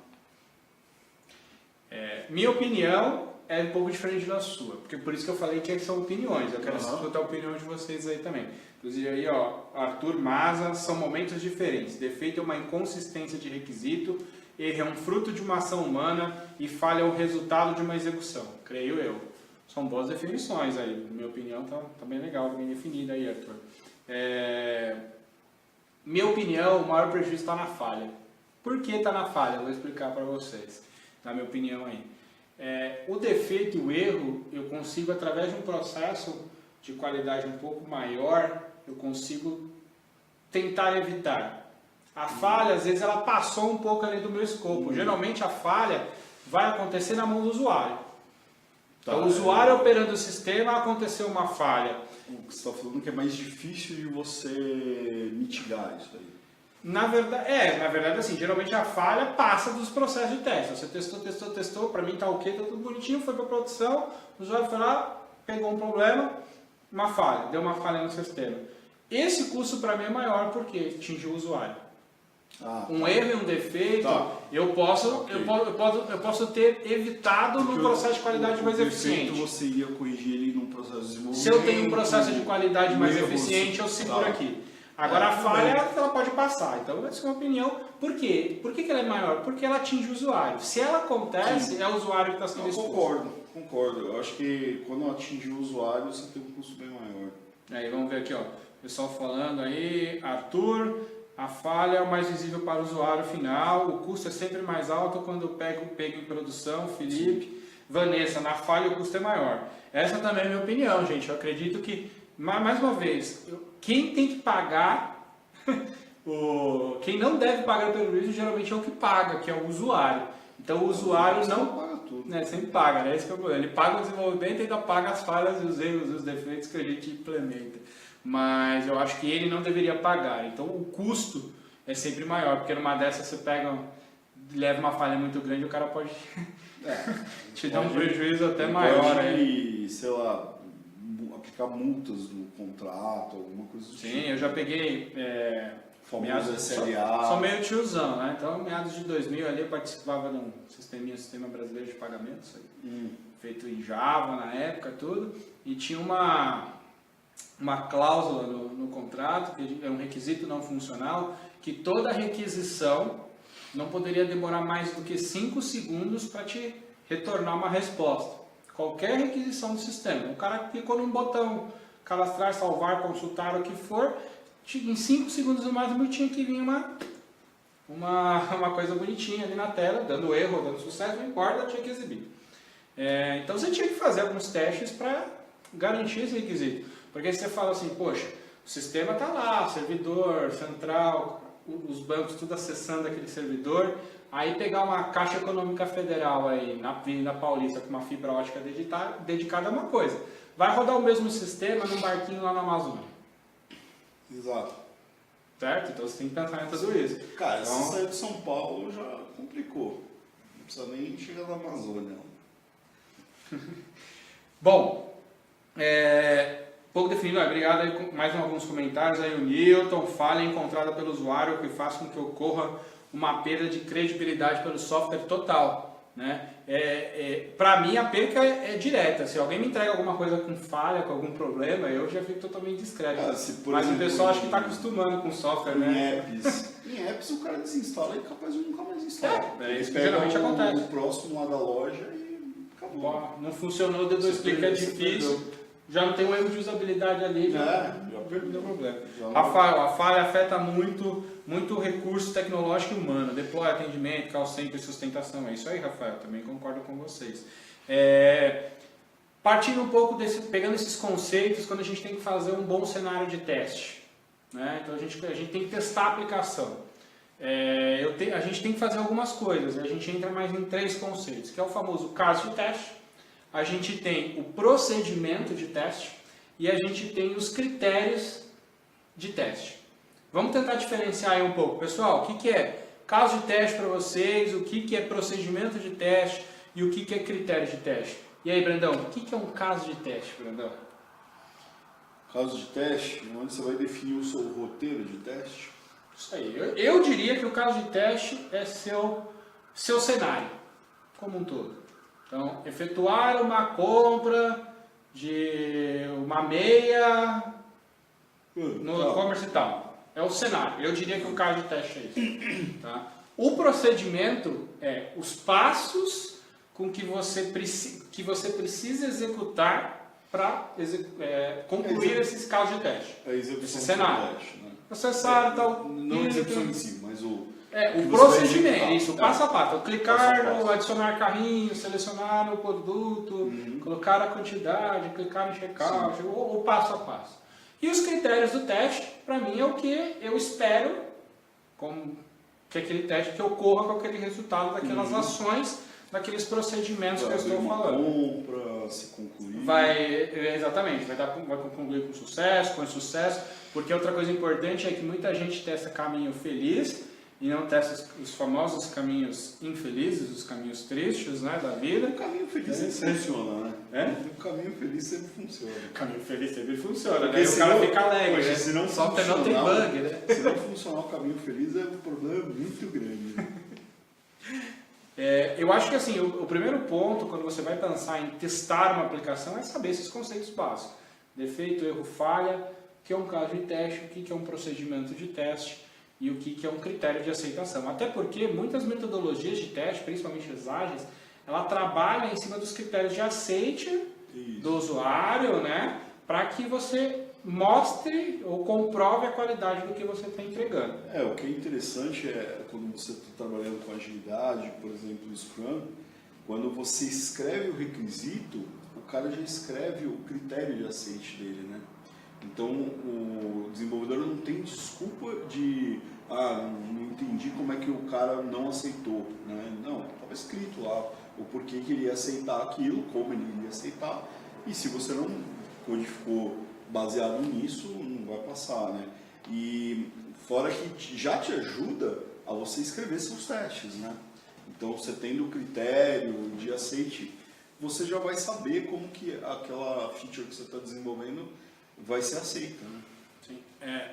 Minha opinião é um pouco diferente da sua, porque por isso que eu falei que são opiniões. Eu quero escutar a opinião de vocês aí também. Inclusive aí, Arthur Maza, são momentos diferentes. Defeito é uma inconsistência de requisito, erro é um fruto de uma ação humana e falha é o resultado de uma execução, creio eu. São boas definições aí, minha opinião tá bem legal, bem definida aí, Arthur. Minha opinião, o maior prejuízo está na falha. Por que está na falha? Eu vou explicar para vocês, na minha opinião aí. O defeito e o erro, eu consigo, através de um processo de qualidade um pouco maior, eu consigo tentar evitar. A falha, às vezes, ela passou um pouco ali do meu escopo. Geralmente, a falha vai acontecer na mão do usuário. Então, o usuário operando o sistema, aconteceu uma falha. O que você está falando que é mais difícil de você mitigar isso aí. Na verdade, assim, geralmente a falha passa dos processos de teste. Você testou, para mim tá ok, tá tudo bonitinho, foi para produção, o usuário foi lá, pegou um problema, uma falha, deu uma falha no sistema. Esse custo para mim é maior porque atingiu o usuário. Um erro e um defeito, eu posso ter evitado no processo de qualidade mais eficiente. Você ia corrigir ele num processo de desenvolvimento. Se eu tenho um processo de qualidade mais eficiente, eu seguro aqui. Agora a falha, ela pode passar. Então, essa é uma opinião. Por quê? Por que ela é maior? Porque ela atinge o usuário. Se ela acontece, é o usuário que está sendo exposto. Concordo. Eu acho que quando atinge o usuário, você tem um custo bem maior. Aí, vamos ver aqui, ó. O pessoal falando aí, Arthur, a falha é o mais visível para o usuário final, o custo é sempre mais alto quando eu pego em produção, Felipe. Vanessa, na falha o custo é maior. Essa também é a minha opinião, gente. Eu acredito que, mais uma vez, quem tem que pagar, quem não deve pagar o prejuízo geralmente é o que paga, que é o usuário. Então o usuário não paga tudo. Né, sempre paga, né? Esse que é o problema. Ele paga o desenvolvimento e ainda paga as falhas e os erros e os defeitos que a gente implementa. Mas eu acho que ele não deveria pagar. Então o custo é sempre maior, porque numa dessas você leva uma falha muito grande e o cara pode te dar um prejuízo até maior. Pode, sei lá, aplicar multas no contrato, alguma coisa do tipo. Sim, eu já peguei famoso SLA. Sou meio tiozão, né? Então, meados de 2000 ali eu participava de um Sistema Brasileiro de Pagamentos, feito em Java na época, tudo, e tinha uma cláusula no contrato, que é um requisito não funcional, que toda requisição não poderia demorar mais do que 5 segundos para te retornar uma resposta. Qualquer requisição do sistema. O cara clicou num botão, cadastrar, salvar, consultar, o que for, em 5 segundos no máximo tinha que vir uma coisa bonitinha ali na tela, dando erro, dando sucesso, não importa, tinha que exibir. Então você tinha que fazer alguns testes para garantir esse requisito. Porque aí você fala assim, poxa, o sistema está lá, servidor, central, os bancos tudo acessando aquele servidor, aí pegar uma Caixa Econômica Federal aí na Avenida Paulista com uma fibra ótica dedicada a uma coisa. Vai rodar o mesmo sistema num barquinho lá na Amazônia. Exato. Certo? Então você tem que pensar em tudo isso. Cara, então, se sair de São Paulo já complicou. Não precisa nem chegar na Amazônia. Bom, pouco definido, obrigado aí, mais alguns comentários aí, o Newton, falha encontrada pelo usuário que faz com que ocorra uma perda de credibilidade pelo software total, né? Para mim a perca é direta, se alguém me entrega alguma coisa com falha, com algum problema, eu já fico totalmente discreto. Mas o pessoal acho que está acostumando com o software, né? Em apps o cara desinstala e é capaz de nunca mais instalar. É isso que geralmente acontece. O próximo lá da loja e acabou. Não funcionou, deu 2 cliques, é difícil. Já não tem um erro de usabilidade ali, já perdeu o problema. Rafael, a falha afeta muito o recurso tecnológico e humano, deploy, atendimento, call center e sustentação. É isso aí, Rafael, também concordo com vocês. Partindo um pouco pegando esses conceitos, quando a gente tem que fazer um bom cenário de teste, né? Então a gente tem que testar a aplicação. A gente tem que fazer algumas coisas, a gente entra mais em 3 conceitos, que é o famoso caso de teste, a gente tem o procedimento de teste e a gente tem os critérios de teste. Vamos tentar diferenciar aí um pouco. Pessoal, o que é caso de teste para vocês, o que é procedimento de teste e o que é critério de teste? E aí, Brandão, o que é um caso de teste, Brandão? Caso de teste, onde você vai definir o seu roteiro de teste? Isso aí. Eu diria que o caso de teste é seu cenário, como um todo. Então, efetuar uma compra de uma meia no e-commerce e tal. É o cenário. Eu diria que o caso de teste é isso. Tá? O procedimento é os passos com que você precisa executar para concluir esses casos de teste. Esse cenário. Teste, né? Processar tal. Não a execução em si, mas o procedimento, isso, passo a passo. Clicar no adicionar carrinho, selecionar o produto, colocar a quantidade, clicar no checkout, o passo a passo. E os critérios do teste, para mim, é o que eu espero que aquele teste que ocorra com aquele resultado daquelas ações, daqueles procedimentos que eu estou falando. Compra, se concluir. Exatamente, vai concluir com sucesso, com insucesso, porque outra coisa importante é que muita gente testa caminho feliz e não testa os famosos caminhos infelizes, os caminhos tristes, né, da vida. O caminho feliz sempre funciona, né? O caminho feliz sempre funciona. O caminho feliz sempre funciona, né? E o cara fica alegre, né? Se não só que não tem bug, né? Se não funcionar o caminho feliz, é um problema muito grande. Eu acho que assim, o primeiro ponto, quando você vai pensar em testar uma aplicação, é saber esses conceitos básicos. Defeito, erro, falha, o que é um caso de teste, o que é um procedimento de teste e o que é um critério de aceitação. Até porque muitas metodologias de teste, principalmente as ágeis, ela trabalha em cima dos critérios de aceite do usuário, né? Para que você mostre ou comprove a qualidade do que você está entregando. O que é interessante é quando você está trabalhando com agilidade, por exemplo, o Scrum, quando você escreve o requisito, o cara já escreve o critério de aceite dele, né? Então o desenvolvedor não tem desculpa de não entendi como é que o cara não aceitou, né? Não, estava escrito lá o porquê que ele ia aceitar aquilo, como ele iria aceitar, e se você não codificou baseado nisso, não vai passar, né? E fora que já te ajuda a você escrever seus testes, né? Então, você tendo o critério de aceite, você já vai saber como que aquela feature que você está desenvolvendo vai ser aceita, né? Sim.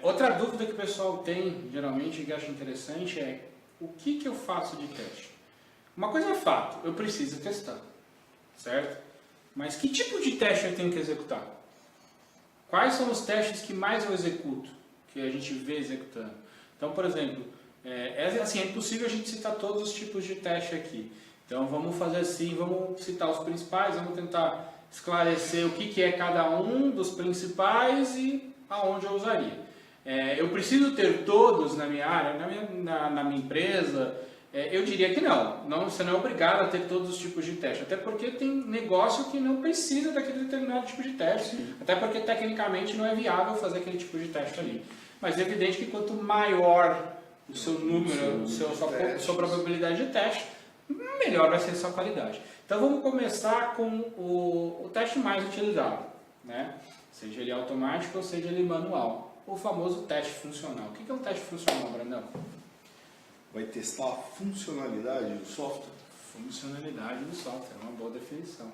Outra dúvida que o pessoal tem, geralmente, que acha interessante é o que eu faço de teste? Uma coisa é fato, eu preciso testar, certo? Mas que tipo de teste eu tenho que executar? Quais são os testes que mais eu executo, que a gente vê executando? Então, por exemplo, é impossível a gente citar todos os tipos de teste aqui. Então, vamos fazer assim, vamos citar os principais, vamos tentar esclarecer o que é cada um dos principais e aonde eu usaria. Eu preciso ter todos na minha área, na minha empresa? Eu diria que não. Você não é obrigado a ter todos os tipos de teste, até porque tem negócio que não precisa daquele determinado tipo de teste, até porque tecnicamente não é viável fazer aquele tipo de teste ali. Mas é evidente que quanto maior o seu número, sua probabilidade de teste, melhor vai ser a sua qualidade. Então vamos começar com o teste mais utilizado, né? Seja ele automático ou seja ele manual. O famoso teste funcional. O que é um teste funcional, Brandão? Vai testar a funcionalidade do software? Funcionalidade do software, é uma boa definição.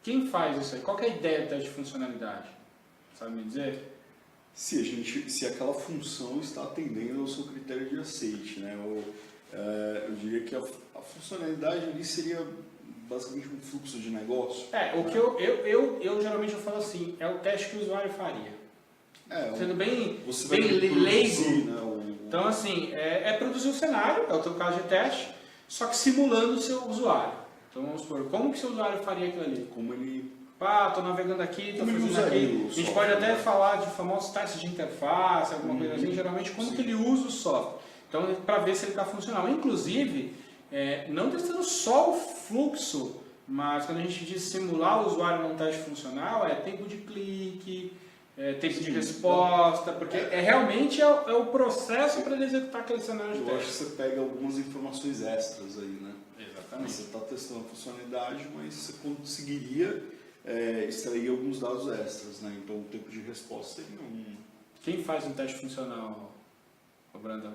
Quem faz isso aí? Qual que é a ideia do teste de funcionalidade? Sabe me dizer? Se aquela função está atendendo ao seu critério de aceite, né? Eu diria que a funcionalidade ali seria basicamente um fluxo de negócio. O que eu geralmente falo assim, é o teste que o usuário faria. Sendo bem leigo. Né, Então, assim, produzir o cenário, é o teu caso de teste, só que simulando o seu usuário. Então, vamos supor, como que o seu usuário faria aquilo ali? Como ele... Estou navegando aqui, estou fazendo aqui. A gente pode até falar de famosos testes de interface, alguma coisa assim, geralmente como que ele usa o software. Então, para ver se ele está funcional. Inclusive, não testando só o fluxo, mas quando a gente diz simular o usuário num teste funcional, tempo de clique, tempo de resposta, porque realmente é o processo para ele executar aquele cenário de teste. Eu acho que você pega algumas informações extras aí, né? Exatamente. Você está testando a funcionalidade, mas você conseguiria extrair alguns dados extras, né? Então o tempo de resposta seria Quem faz um teste funcional, Brandão?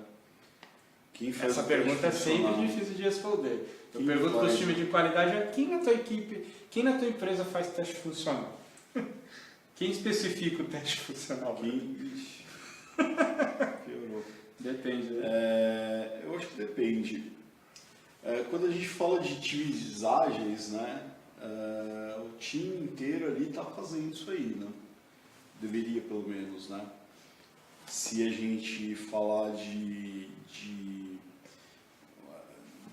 Essa pergunta é sempre difícil de responder. Eu pergunto para os times de qualidade, quem na tua equipe, quem na tua empresa faz teste funcional? Quem especifica o teste funcional? Piorou. Depende. Eu acho que depende. Quando a gente fala de times ágeis, né, o time inteiro ali está fazendo isso aí, né? Deveria, pelo menos, né? Se a gente falar de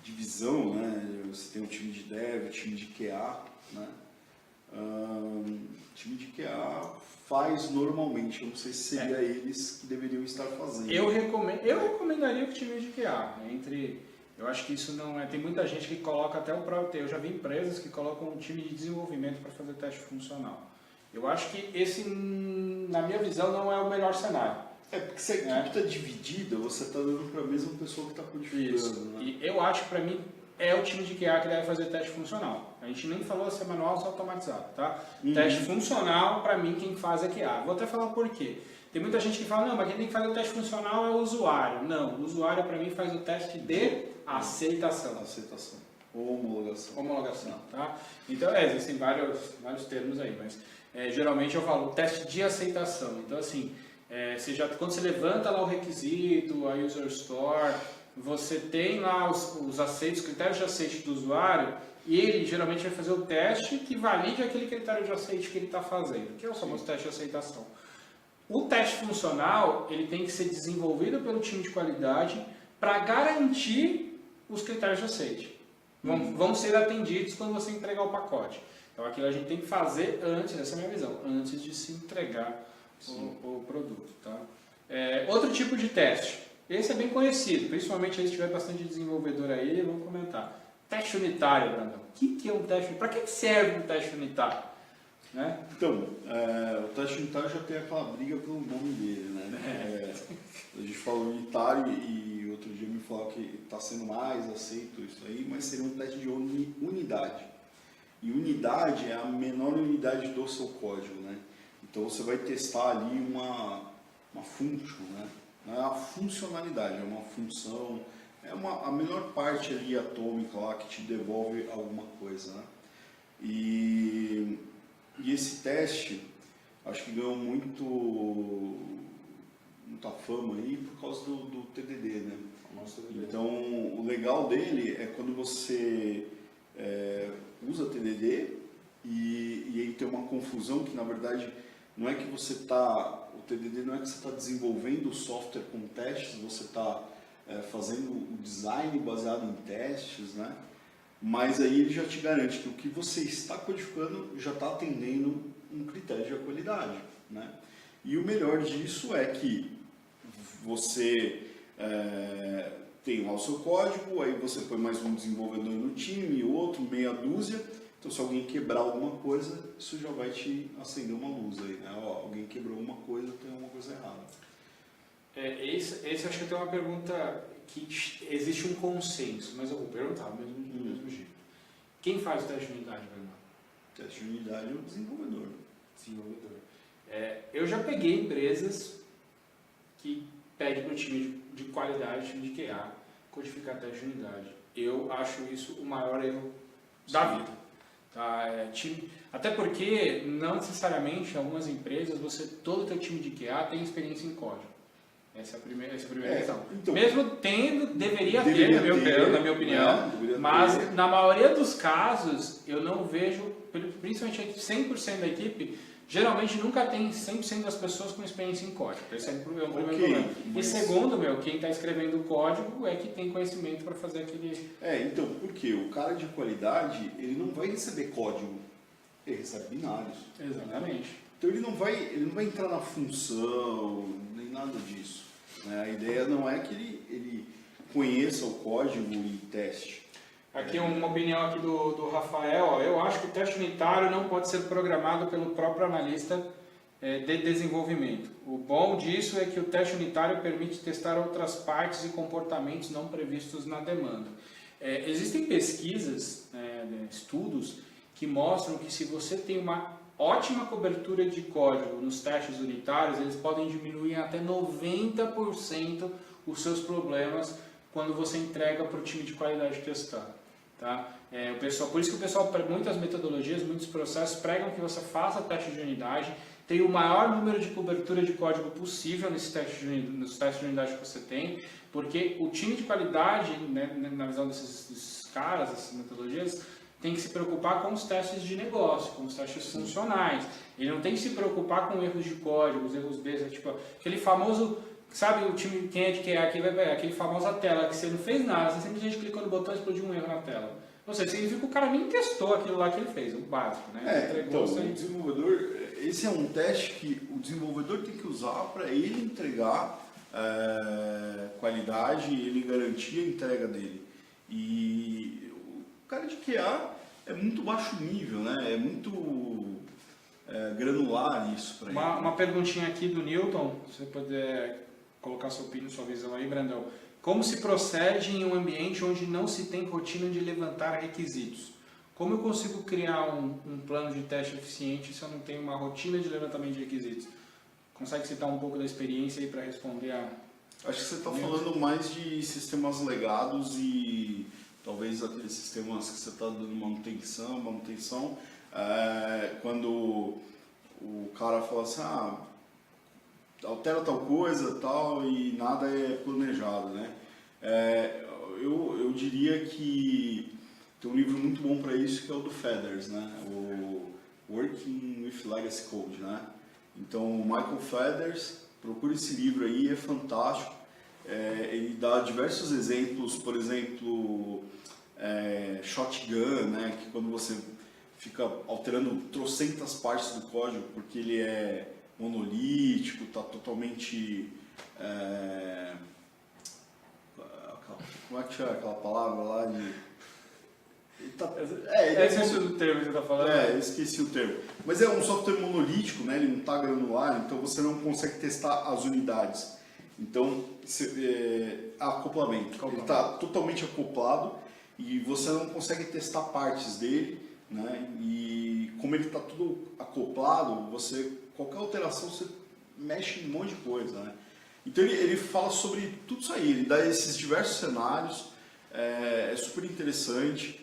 divisão, né? Você tem um time de dev, time de QA, né? Time de QA faz normalmente, eu não sei se seria eles que deveriam estar fazendo. Eu recomendaria o time de QA. Eu acho que isso não é. Tem muita gente que coloca até o próprio. Eu já vi empresas que colocam um time de desenvolvimento para fazer teste funcional. Eu acho que esse, na minha visão, não é o melhor cenário. Porque se a equipe está dividida, você está dando para a mesma pessoa que está codificando. Isso. Né? E eu acho que para mim é o time de QA que deve fazer teste funcional. A gente nem falou se é manual ou se é automatizado, tá? Teste funcional, para mim, quem faz é QA. Vou até falar por quê. Tem muita gente que fala, não, mas quem tem que fazer o teste funcional é o usuário. Não, o usuário, para mim, faz o teste de aceitação. Aceitação. Ou homologação. Homologação, tá? Então, existem vários termos aí, mas geralmente eu falo teste de aceitação. Então, assim, quando você levanta lá o requisito, a user store, você tem lá os aceitos, critérios de aceite do usuário, e ele geralmente vai fazer o teste que valide aquele critério de aceite que ele está fazendo, que é o famoso teste de aceitação. O teste funcional, ele tem que ser desenvolvido pelo time de qualidade para garantir os critérios de aceite. Vão ser atendidos quando você entregar o pacote. Então aquilo a gente tem que fazer antes, essa é a minha visão, antes de se entregar o produto. Tá? Outro tipo de teste, esse é bem conhecido, principalmente se tiver bastante desenvolvedor aí, vamos comentar. Teste unitário, Brandão. O que é um teste? Para que serve um teste unitário? Né? Então, o teste unitário já tem aquela briga pelo nome dele, né? A gente fala unitário e outro dia me falaram que está sendo mais aceito isso aí, mas seria um teste de unidade. E unidade é a menor unidade do seu código, né? Então você vai testar ali uma function, né? Não é a funcionalidade, é uma função, a menor parte ali atômica lá que te devolve alguma coisa, né? E esse teste, acho que ganhou muita fama aí por causa do TDD, né? Então, o legal dele é quando você usa TDD e aí tem uma confusão que, na verdade, não é que você está... O TDD não é que você está desenvolvendo o software com testes, você está fazendo o design baseado em testes, né? Mas aí ele já te garante que o que você está codificando já está atendendo um critério de qualidade, né? E o melhor disso é que você tem lá o seu código, aí você põe mais um desenvolvedor no time, outro, meia dúzia. Então, se alguém quebrar alguma coisa, isso já vai te acender uma luz aí, né? Ó, alguém quebrou uma coisa, tem alguma coisa errada. Esse acho que tem uma pergunta que existe um consenso, mas eu vou perguntar do mesmo jeito. Quem faz o teste de unidade, Bernardo? O teste de unidade é o desenvolvedor. Eu já peguei empresas que pedem para o time de qualidade, time de QA, codificar teste de unidade. Eu acho isso o maior erro da vida. Tá? Até porque, não necessariamente, em algumas empresas, todo o teu time de QA tem experiência em código. Essa é a primeira questão. Então, mesmo tendo, deveria ter, na minha opinião, mas na maioria dos casos, eu não vejo, principalmente 100% da equipe, geralmente nunca tem 100% das pessoas com experiência em código. Esse é o primeiro problema. E segundo, quem está escrevendo o código é que tem conhecimento para fazer aquele... Então, porque o cara de qualidade, ele não vai receber código, ele recebe binários. Exatamente. Então ele não vai entrar na função, nem nada disso. Né? A ideia não é que ele conheça o código e teste. Aqui uma opinião aqui do Rafael. Eu acho que o teste unitário não pode ser programado pelo próprio analista de desenvolvimento. O bom disso é que o teste unitário permite testar outras partes e comportamentos não previstos na demanda. Existem pesquisas, estudos, que mostram que se você tem uma ótima cobertura de código nos testes unitários, eles podem diminuir até 90% os seus problemas quando você entrega para o time de qualidade testar. Tá? Por isso que o pessoal, muitas metodologias, muitos processos pregam que você faça teste de unidade, tenha o maior número de cobertura de código possível nos testes de unidade que você tem, porque o time de qualidade, né, na visão desses caras, dessas metodologias, tem que se preocupar com os testes de negócio, com os testes funcionais. Ele não tem que se preocupar com erros de código, os erros bestas, tipo aquele famoso, sabe o time, quem é de QA aqui vai ver, aquele famosa tela que você não fez nada, você simplesmente clicou no botão e explodiu um erro na tela. Ou seja, significa que o cara nem testou aquilo lá que ele fez, o básico, né? Então, o desenvolvedor, esse é um teste que o desenvolvedor tem que usar para ele entregar qualidade e ele garantir a entrega dele. E o cara de QA é muito baixo nível, né? É muito granular isso para ele. Uma perguntinha aqui do Newton, se você puder colocar sua opinião, sua visão aí, Brandão. Como se procede em um ambiente onde não se tem rotina de levantar requisitos? Como eu consigo criar um plano de teste eficiente se eu não tenho uma rotina de levantamento de requisitos? Consegue citar um pouco da experiência aí para responder a... Acho que você está falando mais de sistemas legados e talvez aqueles sistemas que você está dando manutenção, quando o cara fala assim, altera tal coisa tal e nada é planejado, né? Eu diria que tem um livro muito bom para isso que é o do Feathers, né? O Working with Legacy Code, né? Então o Michael Feathers, procure esse livro aí, é fantástico. Ele dá diversos exemplos, por exemplo, shotgun, né? Que quando você fica alterando trocentas partes do código porque ele é monolítico, está totalmente... como é que chama aquela palavra lá de... Esqueci o termo que você está falando. Eu esqueci o termo. Mas é um software monolítico, né? Ele não está granular, então você não consegue testar as unidades. Então, acoplamento. Ele está totalmente acoplado e você não consegue testar partes dele, né? E como ele está tudo acoplado, qualquer alteração você mexe em um monte de coisa, né? Então ele fala sobre tudo isso aí, ele dá esses diversos cenários, é super interessante.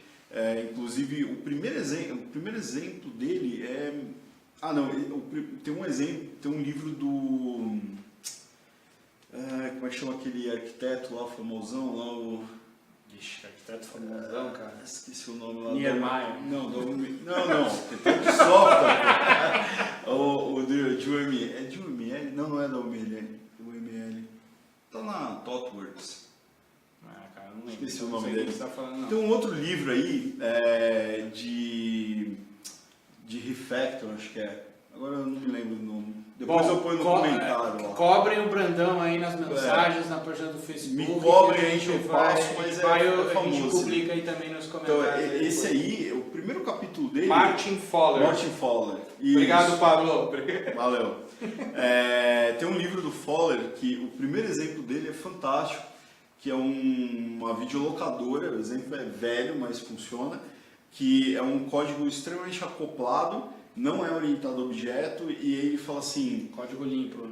Inclusive o primeiro exemplo dele é... tem um exemplo, tem um livro do... como é que chama aquele arquiteto lá, famosão lá, Ixi, arquiteto famosão, cara. Esqueci o nome lá. Niemeyer. Não, tem tanto software. o do UML. É de UML? Não é da UML. Tá na ThoughtWorks. Cara, não lembro. Esqueci o nome dele. Tá falando, não. Tem um outro livro aí de refactor, acho que é. Agora eu não me lembro o nome. Depois eu ponho no comentário lá. Cobrem o Brandão aí nas mensagens, na página do Facebook. Me cobrem aí que eu faço, mas a gente publica aí também nos comentários. Então, esse aí, o primeiro capítulo dele... Martin Fowler. Obrigado, Pablo. Valeu. Tem um livro do Fowler que o primeiro exemplo dele é fantástico, que é uma videolocadora, o exemplo é velho, mas funciona, que é um código extremamente acoplado, não é orientado a objeto, e ele fala assim... Código limpo.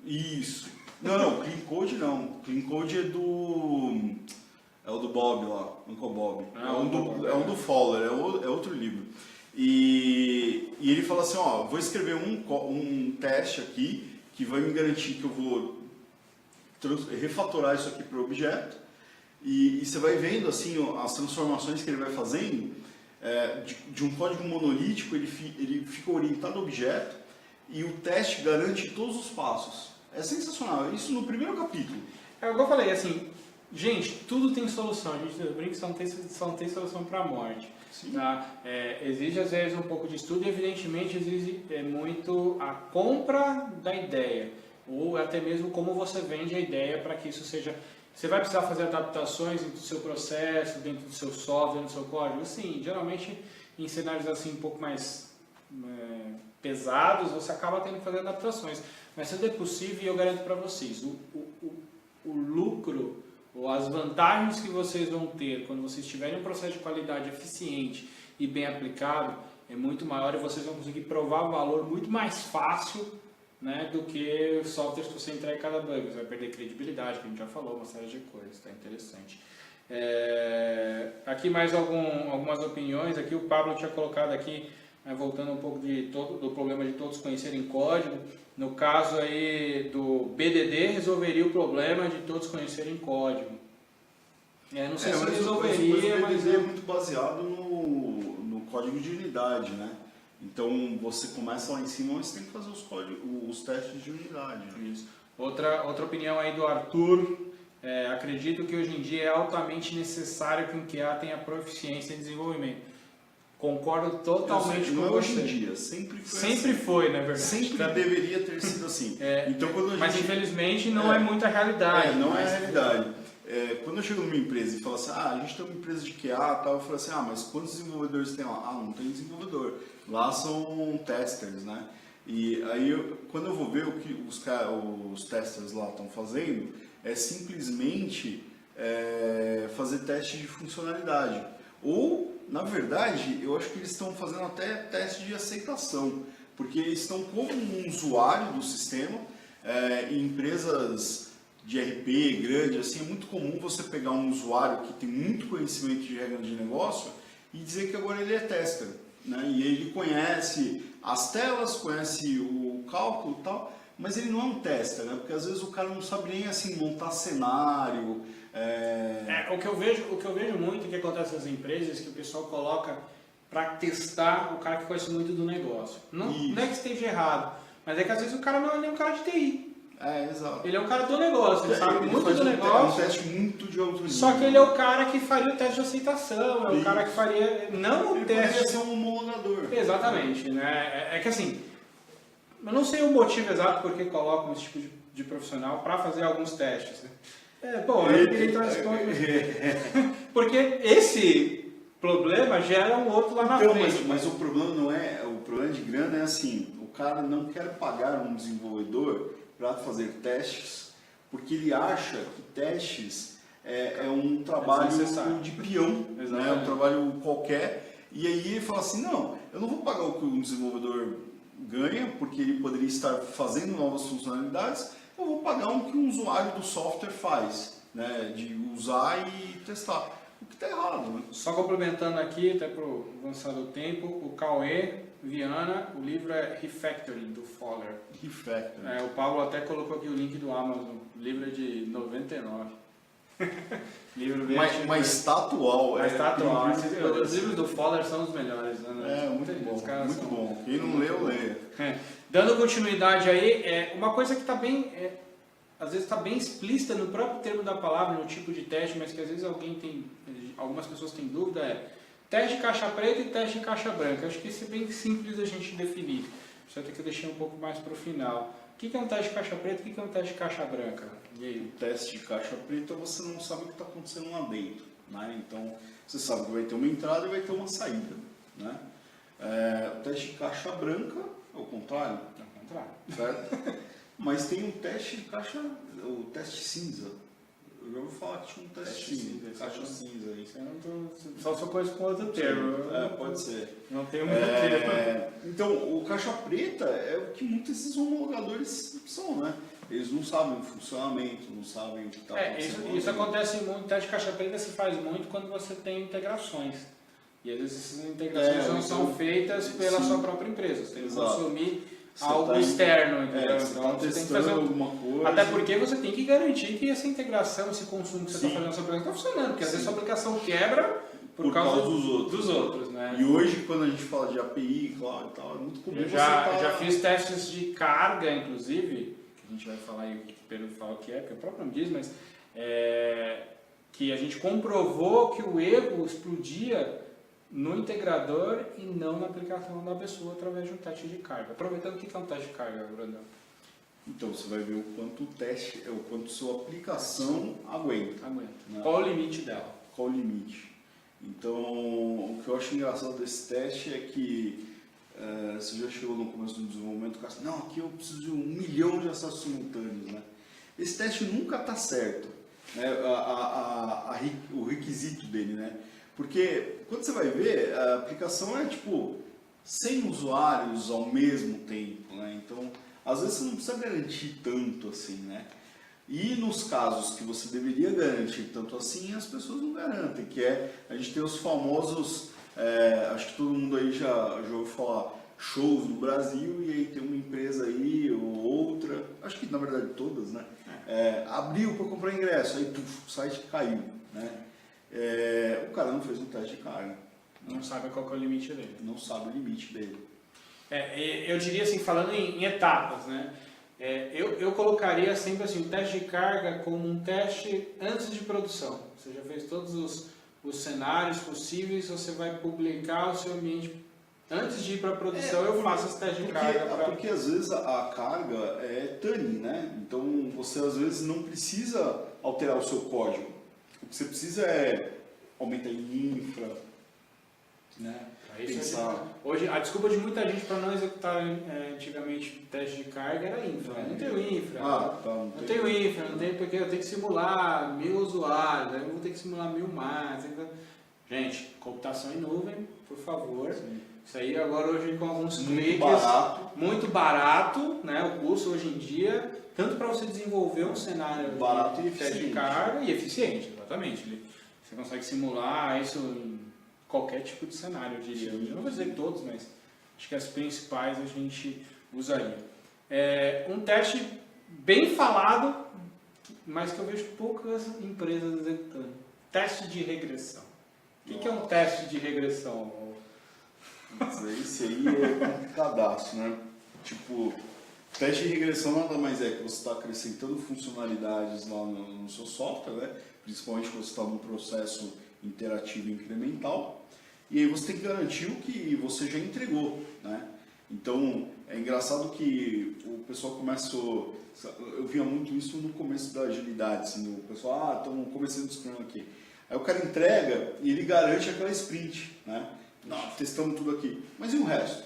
Isso. Não, Clean Code não. Clean Code é o do Bob lá, Uncle Bob. É um do Fowler, é outro livro. E ele fala assim, vou escrever um teste aqui, que vai me garantir que eu vou refatorar isso aqui para o objeto, e você vai vendo assim as transformações que ele vai fazendo. De um código monolítico, ele fica orientado ao objeto e o teste garante todos os passos. É sensacional, isso no primeiro capítulo. Igual eu falei, assim, gente, tudo tem solução. A gente brinca que só não tem solução para a morte. Tá? Exige às vezes um pouco de estudo e evidentemente exige muito a compra da ideia ou até mesmo como você vende a ideia para que isso seja... Você vai precisar fazer adaptações dentro do seu processo, dentro do seu software, do seu código? Sim, geralmente em cenários assim um pouco mais pesados, você acaba tendo que fazer adaptações. Mas se é possível, eu garanto para vocês, o lucro ou as vantagens que vocês vão ter quando vocês tiverem um processo de qualidade eficiente e bem aplicado é muito maior e vocês vão conseguir provar o valor muito mais fácil, né, do que softwares que você entrega cada bug. Você vai perder credibilidade, que a gente já falou, uma série de coisas, tá interessante. Aqui mais algumas opiniões, aqui o Pablo tinha colocado aqui, voltando um pouco do problema de todos conhecerem código. No caso aí do BDD, resolveria o problema de todos conhecerem código. Não sei se resolveria, mas o BDD é muito baseado no código de unidade, né? Então você começa lá em cima, mas você tem que fazer os testes de unidade. Né? Isso. Outra opinião aí do Arthur. Acredito que hoje em dia é altamente necessário que um QA tenha proficiência em desenvolvimento. Concordo totalmente com você. Não é hoje em dia, sempre foi na verdade. Sempre deveria ter sido assim. Então, mas infelizmente não é muita realidade. Não é a realidade. Quando eu chego numa empresa e falo assim, a gente tem uma empresa de QA, tal, eu falo assim, mas quantos desenvolvedores tem lá? Não tem desenvolvedor. Lá são testers, né? E aí, quando eu vou ver o que os testers lá estão fazendo, é simplesmente fazer teste de funcionalidade. Ou, na verdade, eu acho que eles estão fazendo até teste de aceitação, porque eles estão como um usuário do sistema. Em empresas de RP grande, assim, é muito comum você pegar um usuário que tem muito conhecimento de regra de negócio e dizer que agora ele é tester, né? E ele conhece as telas, conhece o cálculo e tal, mas ele não é um tester, né? Porque às vezes o cara não sabe nem assim montar cenário. O que eu vejo muito que acontece nas empresas é que o pessoal coloca para testar o cara que conhece muito do negócio. Não é que esteja errado, mas é que às vezes o cara não é nem um cara de TI. Exato. Ele é um cara do negócio, ele sabe muito do negócio. É um teste muito de alto nível. Só que ele é o cara que faria o teste de aceitação, é o cara que faria. Não o teste. Ele ser um homologador. Exatamente, né? É que assim, eu não sei o motivo exato por que colocam esse tipo de profissional para fazer alguns testes. Né? Eu queria entrar nesse ponto. Porque esse problema gera um outro lá na frente. Mas o problema não é, o problema de grana é assim, o cara não quer pagar um desenvolvedor para fazer testes, porque ele acha que testes é um trabalho de peão, né? Um trabalho qualquer, e aí ele fala assim, não, eu não vou pagar o que um desenvolvedor ganha, porque ele poderia estar fazendo novas funcionalidades, eu vou pagar o que um usuário do software faz, né? De usar e testar. O que está errado, né? Só complementando aqui, até para o avançar do tempo, o Cauê Viana, o livro é Refactoring, do Fowler. Refactoring. O Paulo até colocou aqui o link do Amazon, o livro é de 99. Livro mas está atual. Mas está atual. Os livros do Fowler são os melhores. Né? Muito bom, muito bom. Quem não leu, leia. Dando continuidade aí, uma coisa que está bem... às vezes está bem explícita no próprio termo da palavra, no tipo de teste, mas que às vezes algumas pessoas têm dúvida, teste de caixa preta e teste de caixa branca. Acho que isso é bem simples a gente definir. Só tem que deixar um pouco mais para o final. O que é um teste de caixa preta e o que é um teste de caixa branca? E aí? O teste de caixa preta você não sabe o que está acontecendo lá dentro. Né? Então você sabe que vai ter uma entrada e vai ter uma saída. Né? O teste de caixa branca é o contrário. É o contrário. Certo? Mas tem um teste de caixa, o teste cinza. Eu já ouvi falar que tinha um teste cinza, caixa cinza. Isso eu não tô... Só coisa com outro termo. Pode ser. Não tem muito termo. Então, o caixa preta é o que muitos desses homologadores são, né? Eles não sabem o funcionamento, não sabem o que está acontecendo. Isso acontece muito, teste de caixa preta se faz muito quando você tem integrações. E às vezes essas integrações não são feitas pela sua própria empresa. Você tem que consumir algo externo, entendeu? Então você tem que fazer alguma coisa. Até porque você tem que garantir que essa integração, esse consumo que você está fazendo na sua aplicação está funcionando, porque às vezes a sua aplicação quebra por causa dos outros, né? E hoje, quando a gente fala de API, cloud e tal, é muito comum. Eu já fiz testes de carga, inclusive, que a gente vai falar aí, o que o Pedro fala que porque o próprio nome diz, mas que a gente comprovou que o erro explodia no integrador e não na aplicação da pessoa através de um teste de carga. Aproveitando, o que é um teste de carga, Brandão? Então você vai ver o quanto o teste, o quanto sua aplicação aguenta. Né? Qual o limite dela? Qual o limite? Então, o que eu acho engraçado desse teste é que você já chegou no começo do desenvolvimento, o cara não, aqui eu preciso de 1 milhão de acessos simultâneos, né? Esse teste nunca está certo, né? O requisito dele, né? Porque quando você vai ver, a aplicação é tipo 100 usuários ao mesmo tempo, né? Então, às vezes você não precisa garantir tanto assim, né? E nos casos que você deveria garantir tanto assim, as pessoas não garantem, que a gente tem os famosos, acho que todo mundo aí já ouviu falar, shows no Brasil, e aí tem uma empresa aí ou outra, acho que na verdade todas, né? Abriu para comprar ingresso, aí o site caiu, né? O cara não fez um teste de carga. Não sabe qual que é o limite dele. Não sabe o limite dele. Eu diria assim, falando em etapas, né? Eu colocaria sempre assim, o teste de carga como um teste antes de produção. Você já fez todos os cenários possíveis, você vai publicar o seu ambiente. Antes de ir para a produção, eu faço esse teste de carga. Porque às vezes a carga é TANI, né? Então você às vezes não precisa alterar o seu código. O que você precisa é aumentar em infra, né? Pensar. Hoje, a desculpa de muita gente para não executar antigamente teste de carga era infra. Não tenho infra. Não tenho infra, não tenho porque eu tenho que simular 1000 usuários, aí eu vou ter que simular 1000 mais. Gente, computação em nuvem, por favor. Sim. Isso aí agora hoje com alguns cliques. Muito barato, né? O custo hoje em dia, tanto para você desenvolver um cenário barato de teste de carga e eficiente, exatamente. Você consegue simular isso em qualquer tipo de cenário, eu diria. Eu não vou dizer todos, mas acho que as principais a gente usaria. Um teste bem falado, mas que eu vejo poucas empresas executando. Teste de regressão. O que é um teste de regressão? Isso aí é complicadaço, né? Tipo, teste de regressão nada mais é que você está acrescentando funcionalidades lá no seu software, né? Principalmente quando você está num processo interativo incremental, e aí você tem que garantir o que você já entregou, né? Então, é engraçado que o pessoal começou... Eu via muito isso no começo da agilidade, assim, o pessoal, estamos começando o Scrum aqui. Aí o cara entrega e ele garante aquela sprint, né? Não, testamos tudo aqui. Mas e o resto?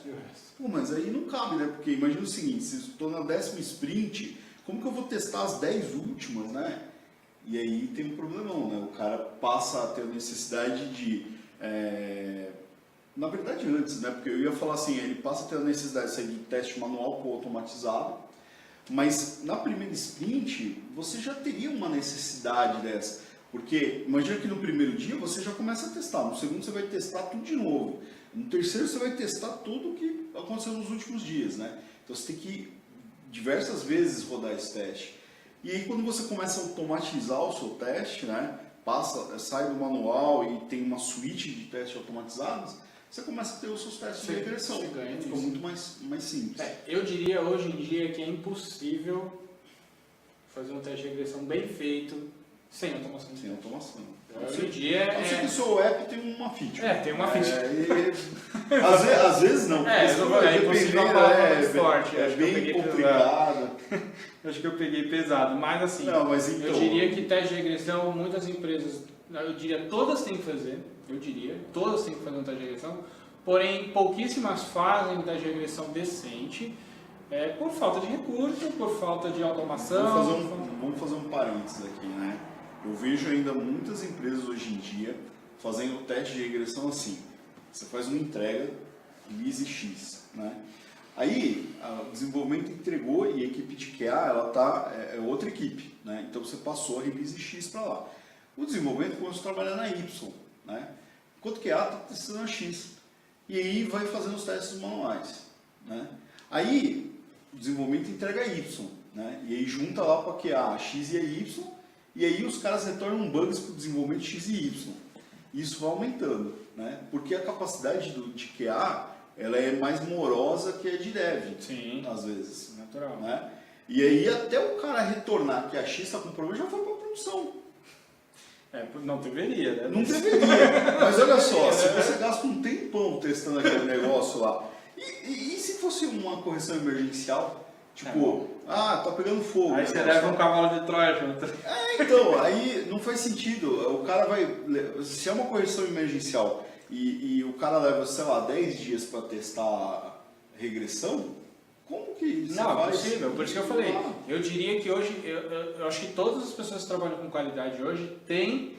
Pô, mas aí não cabe, né? Porque imagina o seguinte, se eu estou na 10ª sprint, como que eu vou testar as 10 últimas, né? E aí tem um problemão, né? O cara passa a ter a necessidade de... Na verdade antes, né? Porque eu ia falar assim, ele passa a ter a necessidade de sair de teste manual para o automatizado, mas na primeira sprint você já teria uma necessidade dessa. Porque imagina que no primeiro dia você já começa a testar, no segundo você vai testar tudo de novo, no terceiro você vai testar tudo o que aconteceu nos últimos dias, né? Então você tem que diversas vezes rodar esse teste. E aí quando você começa a automatizar o seu teste, né? Sai do manual e tem uma suíte de testes automatizados, você começa a ter os seus testes de regressão. Fica muito mais simples. Eu diria hoje em dia que é impossível fazer um teste de regressão bem feito sem automação. Sem automação. Hoje em dia a não ser que o seu app tem uma feature. Tem uma feature. Às vezes não. É impossível a palavra mais forte. É bem complicado. Acho que eu peguei pesado. Mas assim, eu diria que teste de regressão, muitas empresas, eu diria todas têm que fazer. Todas têm que fazer um teste de regressão. Porém, pouquíssimas fazem um teste de regressão decente. Por falta de recurso, por falta de automação. Vamos fazer um parênteses aqui, né? Eu vejo ainda muitas empresas hoje em dia fazendo o teste de regressão assim. Você faz uma entrega, release X, né? Aí, o desenvolvimento entregou e a equipe de QA, é outra equipe, né? Então você passou a release X para lá. O desenvolvimento começou a trabalhar na Y, né? Enquanto que A está testando a X. E aí vai fazendo os testes manuais, né? Aí, o desenvolvimento entrega a Y, né? E aí junta lá para QA a X e a Y, e aí os caras retornam bugs para o desenvolvimento X e Y. E isso vai aumentando, né? Porque a capacidade de QA, ela é mais morosa que a de dev. Sim, às vezes. Natural. Né? E aí até o cara retornar que a X está com problema, já foi para a produção. Não deveria, né? Não deveria. Mas olha só, se você gasta um tempão testando aquele negócio lá, e se fosse uma correção emergencial? Tipo, tá pegando fogo. Aí você leva um cavalo de Troia junto. Então, aí não faz sentido. O cara vai... Se é uma correção emergencial e o cara leva, sei lá, 10 dias para testar a regressão, como que isso Não, é possível. Por isso que eu falei. Eu diria que hoje, eu acho que todas as pessoas que trabalham com qualidade hoje têm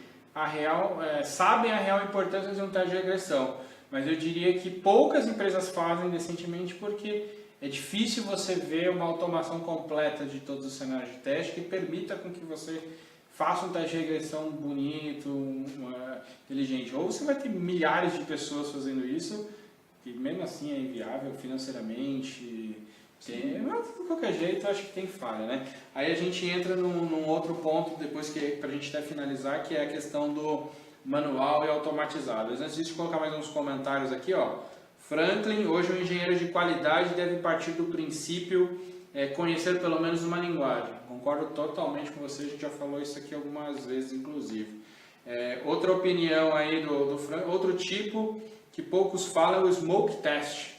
sabem a real importância de um teste de regressão. Mas eu diria que poucas empresas fazem decentemente porque é difícil você ver uma automação completa de todos os cenários de teste que permita com que você faça um teste de regressão bonito, inteligente. Ou você vai ter milhares de pessoas fazendo isso, que mesmo assim é inviável financeiramente. Mas de qualquer jeito eu acho que tem falha, né? Aí a gente entra num outro ponto, depois para a gente até finalizar, que é a questão do manual e automatizado. Antes disso, colocar mais uns comentários aqui, ó. Franklin, hoje o engenheiro de qualidade deve partir do princípio conhecer pelo menos uma linguagem. Concordo totalmente com você, a gente já falou isso aqui algumas vezes, inclusive. Outra opinião aí do Franklin, outro tipo que poucos falam é o smoke test.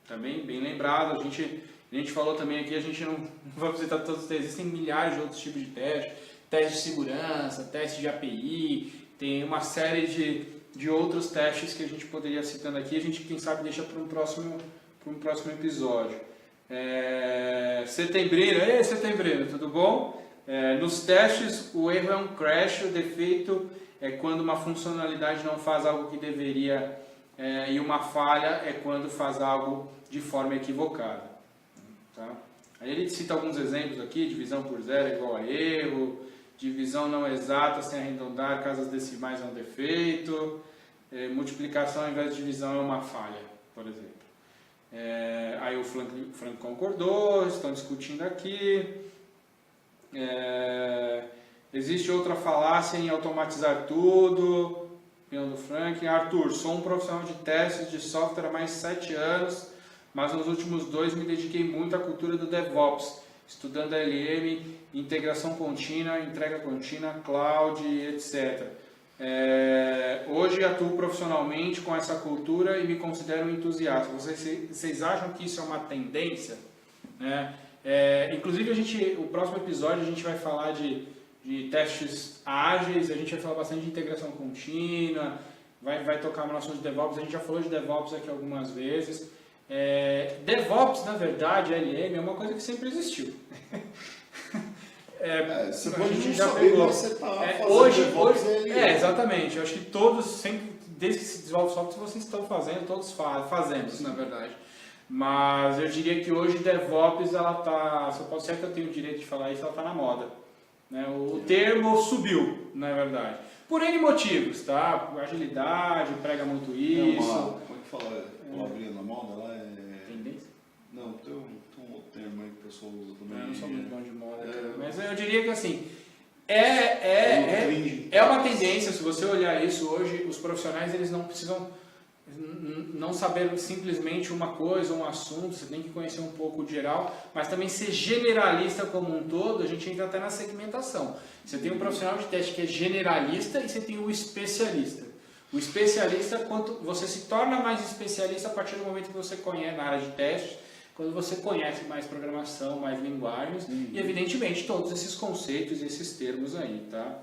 Também bem lembrado, a gente falou também aqui, a gente não vai visitar todos os testes, existem milhares de outros tipos de testes, teste de segurança, teste de API, tem uma série de outros testes que a gente poderia ir citando aqui, a gente quem sabe deixa para um próximo episódio. Setembreiro, tudo bom? Nos testes o erro é um crash, o defeito é quando uma funcionalidade não faz algo que deveria e uma falha é quando faz algo de forma equivocada. Tá? Aí ele cita alguns exemplos aqui, divisão por zero é igual a erro, divisão não exata sem arredondar, casas decimais é um defeito, multiplicação ao invés de divisão é uma falha, por exemplo. Aí o Frank concordou, estão discutindo aqui. Existe outra falácia em automatizar tudo, opinião do Frank. Arthur, sou um profissional de testes de software há mais de 7 anos, mas nos últimos 2 me dediquei muito à cultura do DevOps, estudando LM, integração contínua, entrega contínua, cloud, etc. Hoje atuo profissionalmente com essa cultura e me considero um entusiasta. Vocês acham que isso é uma tendência? Né? Inclusive, o próximo episódio a gente vai falar de testes ágeis, a gente vai falar bastante de integração contínua, vai tocar no assunto de DevOps. A gente já falou de DevOps aqui algumas vezes. DevOps, na verdade, LM, é uma coisa que sempre existiu. Você a pode gente não já saber pegou. que você está fazendo Hoje, DevOps LM. exatamente. Eu acho que todos, sempre, desde que se desenvolve software, vocês estão fazendo, todos fazemos, na verdade. Mas eu diria que hoje DevOps, ela tá, se eu posso ser que eu tenho o direito de falar isso, ela está na moda. Né? O termo subiu, na verdade. Por N motivos, tá? Agilidade, prega muito isso. Como é que fala? Palavrinha na moda lá Tendência? Não, tem um outro termo aí que o pessoal usa também. Eu não sou muito bom de moda, mas eu diria que assim, é uma tendência. Se você olhar isso hoje, os profissionais eles não precisam não saber simplesmente uma coisa, um assunto, você tem que conhecer um pouco de geral, mas também ser generalista como um todo. A gente entra até na segmentação. Você tem um profissional de teste que é generalista e você tem o especialista. O especialista, quanto você se torna mais especialista a partir do momento que você conhece na área de testes, quando você conhece mais programação, mais linguagens e, evidentemente, todos esses conceitos e esses termos aí, tá?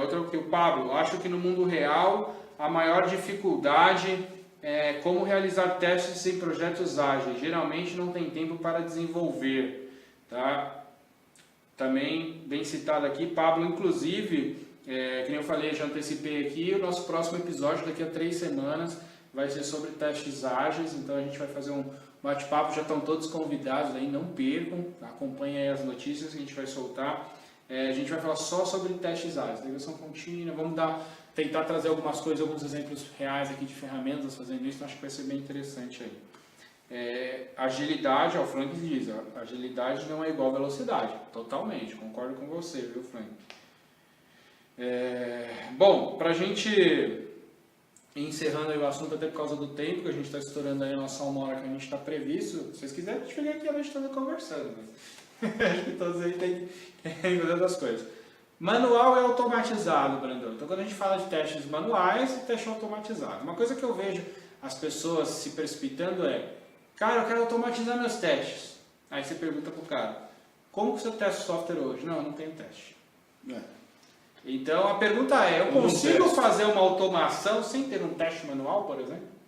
Outra que o Pablo, acho que no mundo real a maior dificuldade é como realizar testes em projetos ágeis. Geralmente não tem tempo para desenvolver, tá? Também bem citado aqui, Pablo, inclusive, que nem eu falei, já antecipei aqui, o nosso próximo episódio daqui a 3 semanas vai ser sobre testes ágeis, então a gente vai fazer um bate-papo, já estão todos convidados aí, não percam, acompanhem aí as notícias que a gente vai soltar. A gente vai falar só sobre testes ágeis, integração contínua, vamos tentar trazer algumas coisas, alguns exemplos reais aqui de ferramentas fazendo isso, então acho que vai ser bem interessante aí. Agilidade, o Frank diz, agilidade não é igual a velocidade, totalmente, concordo com você, viu, Frank? Bom, para a gente encerrando aí o assunto, até por causa do tempo, que a gente está estourando aí a nossa 1 hora que a gente está previsto, se vocês quiserem, a gente fica aqui a noite toda conversando, mas acho que todos aí tem que fazer das coisas. Manual é automatizado, Brandão. Então, quando a gente fala de testes manuais e teste automatizado, uma coisa que eu vejo as pessoas se precipitando cara, eu quero automatizar meus testes. Aí você pergunta pro cara, como que você testa o software hoje? Não, eu não tenho teste. Então, a pergunta eu consigo fazer uma automação sem ter um teste manual, por exemplo?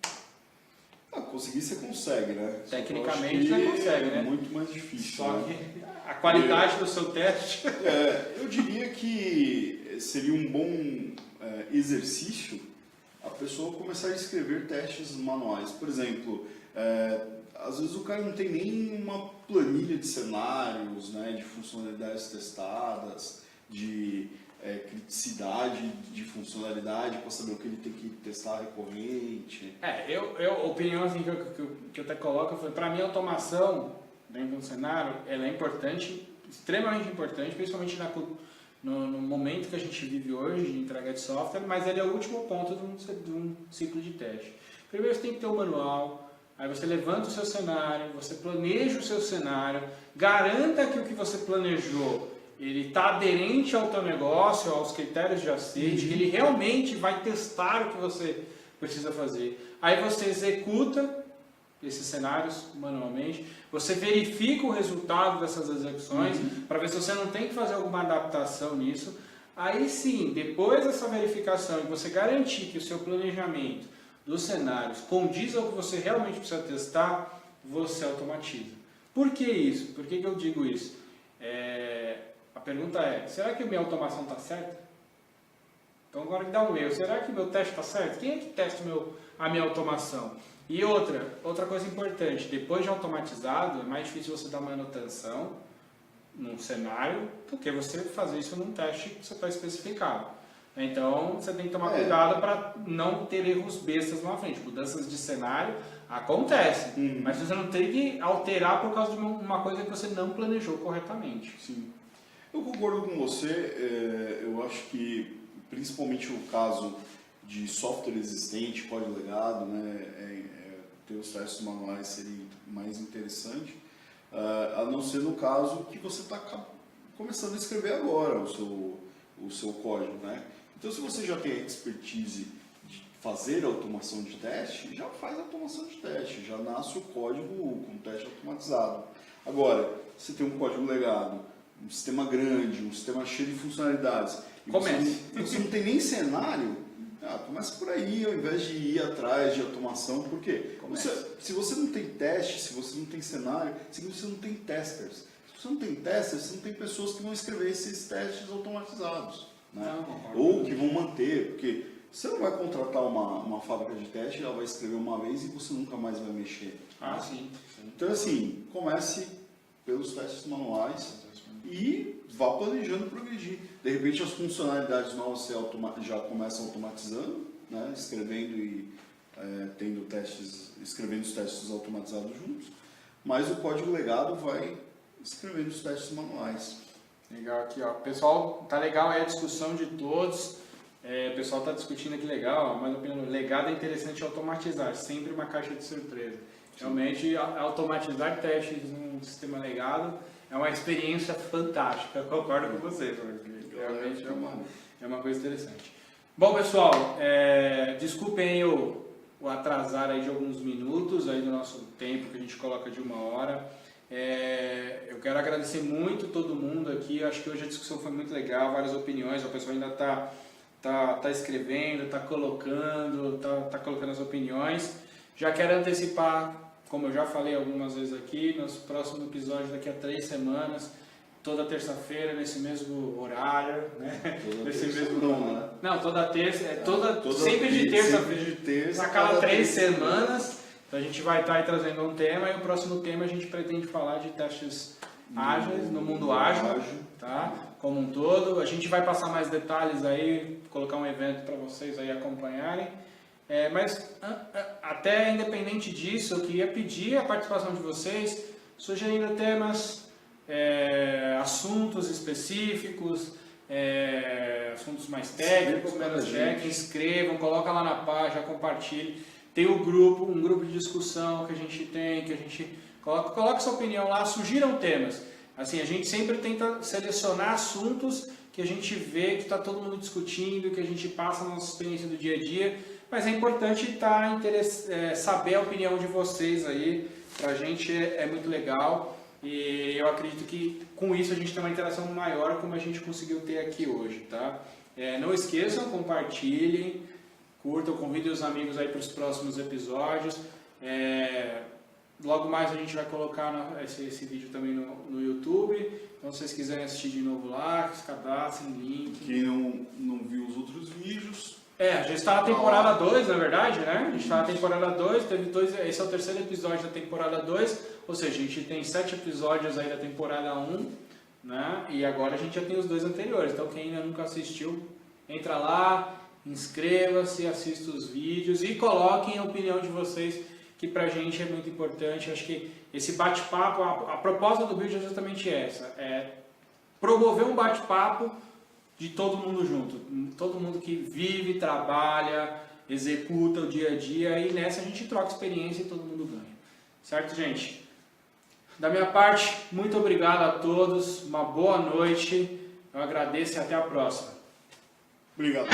Conseguir você consegue, né? Tecnicamente você consegue, né? É muito mais difícil. Só que a qualidade do seu teste... eu diria que seria um bom exercício a pessoa começar a escrever testes manuais. Por exemplo, às vezes o cara não tem nem uma planilha de cenários, né, de funcionalidades testadas, de criticidade de funcionalidade para saber o que ele tem que testar recorrente. Opinião assim, que eu até coloco, para mim a automação dentro do cenário, ela é importante, extremamente importante, principalmente no momento que a gente vive hoje de entrega de software, mas ele é o último ponto de um ciclo de teste. Primeiro você tem que ter o manual, aí você levanta o seu cenário, você planeja o seu cenário, garanta que o que você planejou ele está aderente ao teu negócio, aos critérios de aceite, que ele realmente vai testar o que você precisa fazer. Aí você executa esses cenários manualmente, você verifica o resultado dessas execuções, para ver se você não tem que fazer alguma adaptação nisso. Aí sim, depois dessa verificação e você garantir que o seu planejamento dos cenários condiz ao que você realmente precisa testar, você automatiza. Por que isso? Por que eu digo isso? A pergunta será que a minha automação está certa? Então agora que dá um erro, será que meu teste está certo? Quem é que testa a minha automação? E outra coisa importante, depois de automatizado, é mais difícil você dar manutenção num cenário do que você fazer isso num teste que você está especificado. Então você tem que tomar cuidado para não ter erros bestas lá na frente. Mudanças de cenário acontecem, mas você não tem que alterar por causa de uma coisa que você não planejou corretamente. Sim. Eu concordo com você, eu acho que principalmente no caso de software existente, código legado, né, ter os testes manuais seria mais interessante, a não ser no caso que você está começando a escrever agora o seu código, né? Então, se você já tem a expertise de fazer automação de teste, já faz automação de teste, já nasce o código com teste automatizado. Agora, você tem um código legado, um sistema grande, um sistema cheio de funcionalidades, e você não tem nem cenário, começa por aí, ao invés de ir atrás de automação. Por quê? Se você não tem teste, se você não tem cenário, significa que você não tem testers. Se você não tem testers, você não tem pessoas que vão escrever esses testes automatizados, né? Ou que vão manter, porque você não vai contratar uma fábrica de teste, ela vai escrever uma vez e você nunca mais vai mexer. Sim. Então, assim, comece pelos testes manuais e vá planejando progredir. De repente, as funcionalidades novas você já começa automatizando, né? Escrevendo e escrevendo os testes automatizados juntos, mas o código legado vai escrevendo os testes manuais. Legal aqui, ó. Pessoal, tá legal aí a discussão de todos. O pessoal está discutindo aqui legal, mas o legado é interessante automatizar, sempre uma caixa de surpresa. Realmente, automatizar testes num sistema legado é uma experiência fantástica, eu concordo com você, porque realmente é uma coisa interessante. Bom, pessoal, desculpem aí o atrasar aí de alguns minutos aí do nosso tempo que a gente coloca de 1 hora. Eu quero agradecer muito todo mundo aqui, acho que hoje a discussão foi muito legal, várias opiniões, o pessoal ainda está escrevendo, está colocando as opiniões. Já quero antecipar, como eu já falei algumas vezes aqui, nos próximos episódios daqui a 3 semanas, toda terça-feira, nesse mesmo horário, né? Toda terça, sempre de terça, a cada 3 semanas. Então a gente vai estar aí trazendo um tema e o próximo tema a gente pretende falar de testes ágeis, no mundo ágil, tá? Como um todo. A gente vai passar mais detalhes aí, colocar um evento para vocês aí acompanharem. Mas até independente disso, eu queria pedir a participação de vocês, sugerindo temas, assuntos específicos, assuntos mais técnicos, menos técnicos. Inscrevam, coloca lá na página, compartilhe. Tem um grupo de discussão que a gente tem, que a gente coloca sua opinião lá, sugiram temas. Assim, a gente sempre tenta selecionar assuntos que a gente vê que está todo mundo discutindo, que a gente passa na nossa experiência do dia a dia, mas é importante saber a opinião de vocês aí, para a gente é muito legal e eu acredito que com isso a gente tem uma interação maior como a gente conseguiu ter aqui hoje, tá? Não esqueçam, compartilhem, curtam, convidem os amigos aí para os próximos episódios. Logo mais a gente vai colocar esse vídeo também no YouTube. Então, se vocês quiserem assistir de novo lá, se cadastrem, link. Quem não viu os outros vídeos... já está na temporada 2, na verdade, né? A gente está na temporada 2, esse é o 3º episódio da temporada 2, ou seja, a gente tem 7 episódios aí da temporada 1, né? E agora a gente já tem os 2 anteriores. Então, quem ainda nunca assistiu, entra lá, inscreva-se, assista os vídeos e coloquem a opinião de vocês, que pra gente é muito importante. Acho que esse bate-papo, a proposta do vídeo é justamente essa, promover um bate-papo de todo mundo junto, todo mundo que vive, trabalha, executa o dia a dia, e nessa a gente troca experiência e todo mundo ganha. Certo, gente? Da minha parte, muito obrigado a todos, uma boa noite, eu agradeço e até a próxima. Obrigado.